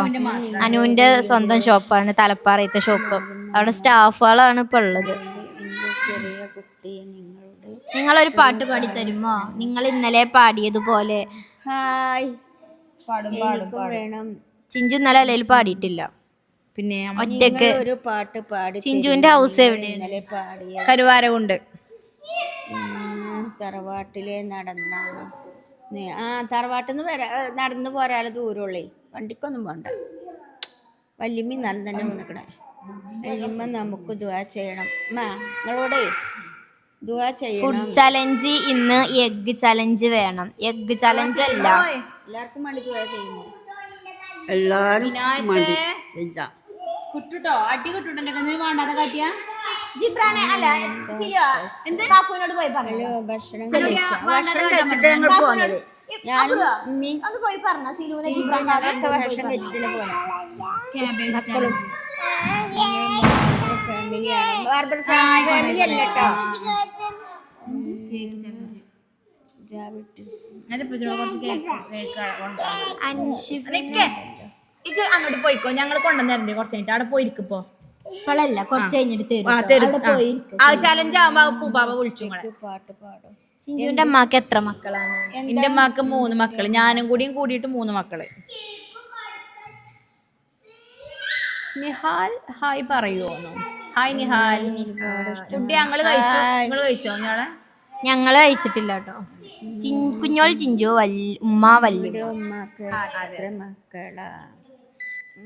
അനുവിന്റെ സ്വന്തം ഷോപ്പാണ് തലപ്പാറത്തെ ഷോപ്പ്. അവിടെ സ്റ്റാഫുകളാണ് ഇപ്പൊ ഉള്ളത്. ചെറിയ കുട്ടിയെ നിങ്ങളൊരു പാട്ട് പാടി തരുമോ? നിങ്ങൾ ഇന്നലെ പാടിയതുപോലെ. ഹായ് വേണം. ചിഞ്ചു ഇന്നലെ അല്ലേലും പാടിയിട്ടില്ല. പിന്നെ ഒറ്റക്ക് ഒരു പാട്ട് പാടി. ചിഞ്ചുവിന്റെ ഹൗസ് എവിടെയാണ്? ഇന്നലെ പാടിയ കരുവാരകുണ്ട്. തറവാട്ടിലെ നടന്ന തറവാട്ടിൽ നിന്ന് നടന്നു പോരാലെ ദൂരമുള്ളേ, വണ്ടിക്കൊന്നും പോണ്ട. വല്യമ്മ നല്ല തന്നെ നിൽക്കണേ. വല്യമ്മ നമുക്ക് ദുആ ചെയ്യണം. നിങ്ങളോടെ ദുആ ചെയ്യണം. ഫുഡ് ചലഞ്ച് ഇന്ന് എഗ് ചലഞ്ച് വേണം. എഗ് ചലഞ്ച് അല്ല, എല്ലാവർക്കും വേണ്ടി ദുആ ചെയ്യുന്നു. കുട്ടുട്ടോ അടി കുട്ടുണ്ടെങ്കിൽ നീ വേണ്ടാതെ കാട്ടിയാ ജിബ്രാനെ അല്ല കാക്കുവിനോട് പോയി പറഞ്ഞു. ഭക്ഷണം കഴിച്ചിട്ട് ഞങ്ങൾ പോകുന്നത്. ഞാനും അത് പോയി പറഞ്ഞ സിലുവിനെ ജിബ്രാൻ ഭക്ഷണം കഴിച്ചിട്ടില്ല പോലെ മക്കളും ഫാമിലിയാണ്. ഫാമിലി അല്ല കേട്ടോ. അങ്ങോട്ട് പോയിക്കോ, ഞങ്ങൾ കൊണ്ടുവന്നേരണ്ടേ കുറച്ച് കഴിഞ്ഞിട്ട്. അവിടെ പോയിരിക്കപ്പോ ഇപ്പോഴല്ല, കുറച്ച് കഴിഞ്ഞിട്ട് ചലഞ്ച് ആവുമ്പോ പൂബാബ വിളിച്ചു. പാട്ട് പാടും. ചിഞ്ചുവിന്റെ അമ്മക്ക് എത്ര മക്കളാണ്? എന്റെ അമ്മക്ക് 3 മക്കള്, ഞാനും കൂടിയിട്ട് 3 മക്കള്. നിഹാൽ ഹായ് പറയുമോ? ഹായ് നിഹാൽ. ഫുഡ് ഞങ്ങള് കഴിച്ചു, നിങ്ങള് കഴിച്ചോ? ഞങ്ങള് കഴിച്ചിട്ടില്ല കേട്ടോ. കുഞ്ഞോൾ ചിഞ്ചു, ഉമ്മ വല്യ ഉമ്മാക്ക് എത്ര മക്കളാ?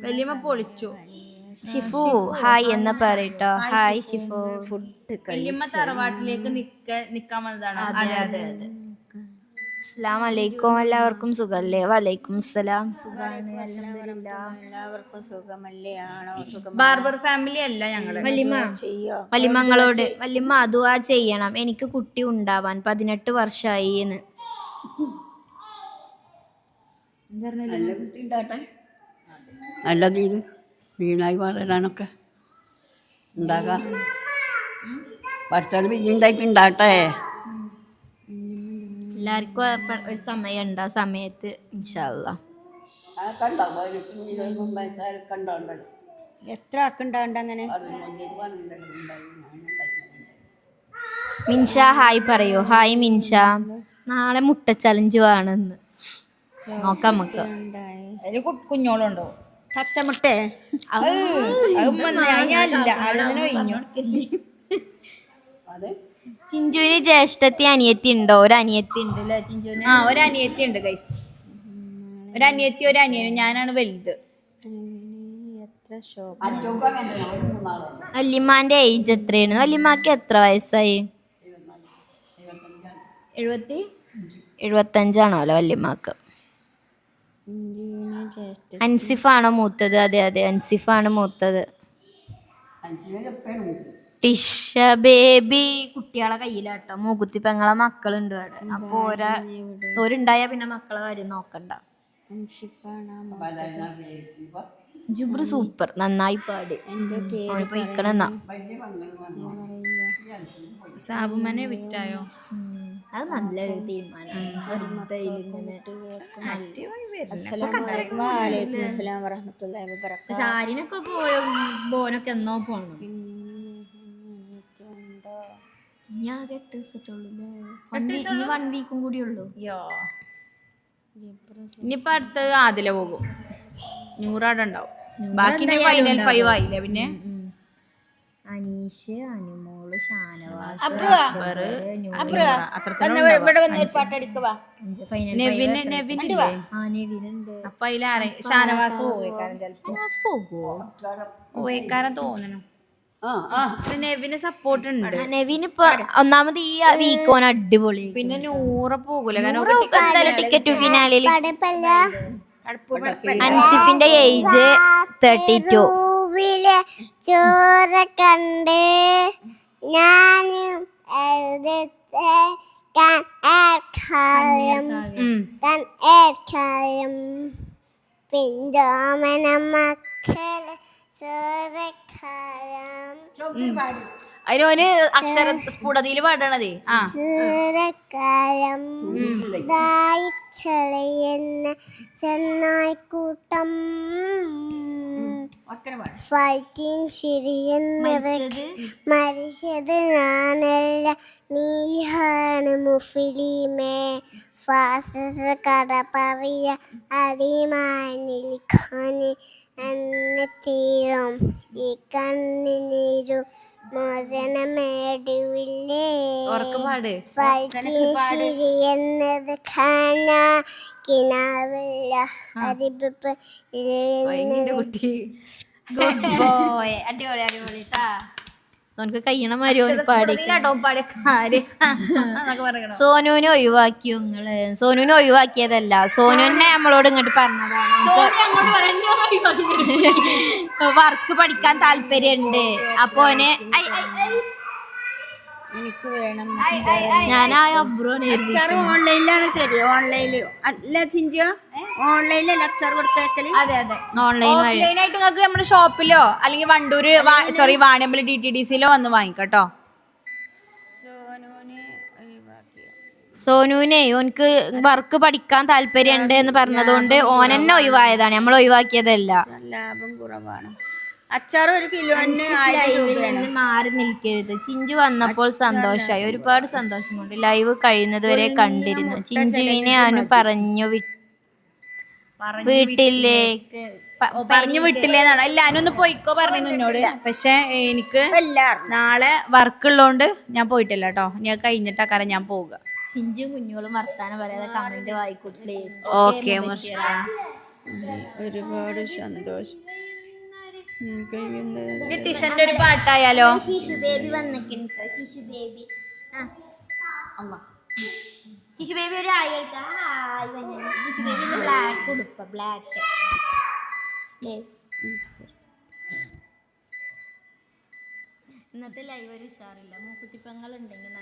വല്യമ്മ പൊളിച്ചു. ഷിഫു ഹായ് എന്ന് പറയട്ടോ. ഹായ് ഷിഫു. ഫുഡ് വല്യമ്മ തറവാട്ടിലേക്ക് നിക്കാൻ വന്നതാണ്. അതെ അതെ അതെ. അസ്സലാം വലൈക്കും. എല്ലാവർക്കും സുഖല്ലേ? വലൈക്കും സലാം. സുഖാണ്, അൽഹംദുലില്ലാ. എല്ലാവർക്കും സുഖമല്ലേ? ആണോ? സുഖം ബാർബർ ഫാമിലി അല്ല ഞങ്ങള്. വല്യമ്മങ്ങളോട് വല്യമ്മ ദുആ ചെയ്യണം, എനിക്ക് കുട്ടി ഉണ്ടാവാൻ 18 വർഷമായി എന്ന്. നല്ല ദീനായി വളരാനൊക്കെ ഉണ്ടാകാം. പഠിച്ചാൽ വിജയുണ്ടായിട്ടുണ്ടാകട്ടെ. എല്ലാവർക്കും ഒരു സമയം ഉണ്ട്, ആ സമയത്ത് ഇൻഷാ അല്ലാ. എത്ര ആക്കുണ്ടാവണ്ട അങ്ങനെ? മിൻഷ ഹായ് പറയൂ. ഹായ് മിൻഷ. നാളെ മുട്ട ചലഞ്ച് വേണമെന്ന് നോക്കാം നമുക്ക്. അതില് കുഞ്ഞോളുണ്ടോ? പച്ചമുട്ടേ ചിഞ്ചുവിന് ജ്യേഷ്ഠത്തി അനിയത്തി ഉണ്ടോ? ഒരു അനിയത്തി ഉണ്ട് അല്ലേ ചിഞ്ചുവിന്? ആ, ഒരു അനിയത്തി ഉണ്ട് ഗൈസ്. ഒരു അനിയത്തി ഒരു അനിയനും. ഞാനാണ് വലുത്. വല്യമ്മാന്റെ ഏജ് എത്രയാണ്? വല്യമ്മാക്ക് എത്ര വയസ്സായി? 75 അല്ലേ വല്യമ്മാക്ക്? അൻസിഫാണോ മൂത്തത്? അതെ അതെ, അൻസിഫാണ് മൂത്തത്. ടിഷ ബേബി കുട്ടികളെ കയ്യിലാട്ടോ. മൂക്കുത്തി പെങ്ങളെ മക്കളുണ്ട് അവിടെ. അപ്പൊ ഓരുണ്ടായ പിന്നെ മക്കളെ കാര്യം നോക്കണ്ട. ജുബ്രു സൂപ്പർ, നന്നായി പാടി. പോയിക്കണെന്നാ സാബുമാനെ വിറ്റായോ? അത് നല്ലൊരു തീരുമാനം. പക്ഷെ ആരിനൊക്കെ പോയോ? ബോനൊക്കെ എന്നോ പോണം. ഞാൻ 8 ദിവസത്തുള്ളൂ. 1 വീക്കും കൂടി ഉള്ളൂ. ഇനിയിപ്പൊ അടുത്തത് ആദില പോകും. 100 ഉണ്ടാവും. ബാക്കി ഫൈനൽ 5 ആയില്ലേ? പിന്നെ അനീഷ്, അനുമോള്, ഷാനവാസ്, അപ്പൊ അതിലാരെ ഷാനവാസ് പോയിക്കാരൻ ചിലപ്പോ പോയിക്കാരൻ തോന്നണം. നെവിന് സപ്പോർട്ട് ഉണ്ട്. നെവിന് ഇപ്പൊ ഒന്നാമത് ഈ വീക്ക് ഓൻ അടിപൊളി. പിന്നെ 100 പോകൂല, കാരണം ടിക്കറ്റ് ഫിനാലിൽ. അൻസിഫിന്റെ ഏജ് 32. ചോര കണ്ട് ഞാനും പിന്തോമന മക്കള് ചോരക്കാലം അതിനോന് അക്ഷര സ്ഫുടതയില് പാടണതേ. ചോരക്കാലം ദായിച്ചെറിയുന്ന ചെന്നായിക്കൂട്ടം ഫൈറ്റിങ് ചിരിയുന്നവർക്ക് മരിച്ചത് ഞാനല്ല, നീയാണ് മുഫിലിമേ. ഫാസിസ് കട പറയ അടിമായി നിൽക്കാന് എന്നെ തീരും ഈ കണ്ണിനീരു മോചനമേടുവില്ലേ. ഫൈറ്റിങ് ശരി എന്നത് കാണാ കിനാവില്ല അരിപ്പ് ബോയ്. അടിപൊളി അടിപൊളി. നമുക്ക് കഴിയണ മാതിരി പാടി. സോനുവിനെ ഒഴിവാക്കിയോ നിങ്ങള്? സോനുവിനെ ഒഴിവാക്കിയതല്ല, സോനുവിനെ നമ്മളോട് ഇങ്ങോട്ട് പറഞ്ഞതാണ്. വർക്ക് പഠിക്കാൻ താല്പര്യമുണ്ട്. അപ്പൊ ഓന് എനിക്ക് വേണം. ഞാൻ ആ അബ്രോണ് ഓൺലൈനിലാണ് തരിക. ഓൺലൈനില് അല്ല ചിഞ്ചോ, ഓൺലൈനിൽ ലെക്ചർ കൊടുത്തേക്കല്. അതെ അതെ, ഓൺലൈൻ വഴി. ഓഫ്ലൈനായിട്ട് നിങ്ങൾക്ക് നമ്മുടെ ഷോപ്പിലോ അല്ലെങ്കിൽ വണ്ടൂര് വാണിയമ്പലം DTDCയിലോ വന്ന് വാങ്ങിക്കട്ടോ. സോനുവിനെ ഓനക്ക് വർക്ക് പഠിക്കാൻ താല്പര്യമുണ്ട് എന്ന് പറഞ്ഞതുകൊണ്ട് ഓനെന്നെ ഒഴിവായതാണ്, നമ്മൾ ഒഴിവാക്കിയതല്ല. ലാഭം കുറവാണ്. അച്ചാർ 1 കിലോന് 1000 രൂപയാണ്. മാറി നിൽക്കരുത്. ചിഞ്ചു വന്നപ്പോൾ സന്തോഷമായി, ഒരുപാട് സന്തോഷം കൊണ്ട്. ലൈവ് കഴിയുന്നത് വരെ കണ്ടിരുന്നു. ചിഞ്ചുവിനെ അവന് പറഞ്ഞു വീട്ടിലേക്ക് പറഞ്ഞു വിട്ടില്ലേന്നാണ്. അല്ല, ഞാനൊന്ന് പോയിക്കോ പറഞ്ഞു എന്നോട്. പക്ഷെ എനിക്ക് നാളെ വർക്ക് ഉള്ളോണ്ട് ഞാൻ പോയിട്ടില്ല കേട്ടോ. ഞാൻ കഴിഞ്ഞിട്ടാക്കാരം ഞാൻ പോവുക. ചിഞ്ചും കുഞ്ഞോളും വർത്താനം പറയാതെ കമന്റ് വായിക്കൂ പ്ലീസ്. ഓക്കെ, ഒരുപാട് സന്തോഷം. ടിഷന്റെ ഒരു പാട്ടായാലോ? ശിശു ബേബി വന്നിട്ടുണ്ട്. ശിശു ബേബി ടിഷു ബേബി ഒരു ആയി എടുത്ത ടിഷു ബേബി ബ്ലാക്ക് ഉടുപ്പ ബ്ലാക്ക്. ഇന്നത്തെ ലൈവ് ഒരു ഉഷാറില്ല. മൂക്കുത്തിപ്പങ്ങളുണ്ടെങ്കിൽ നല്ല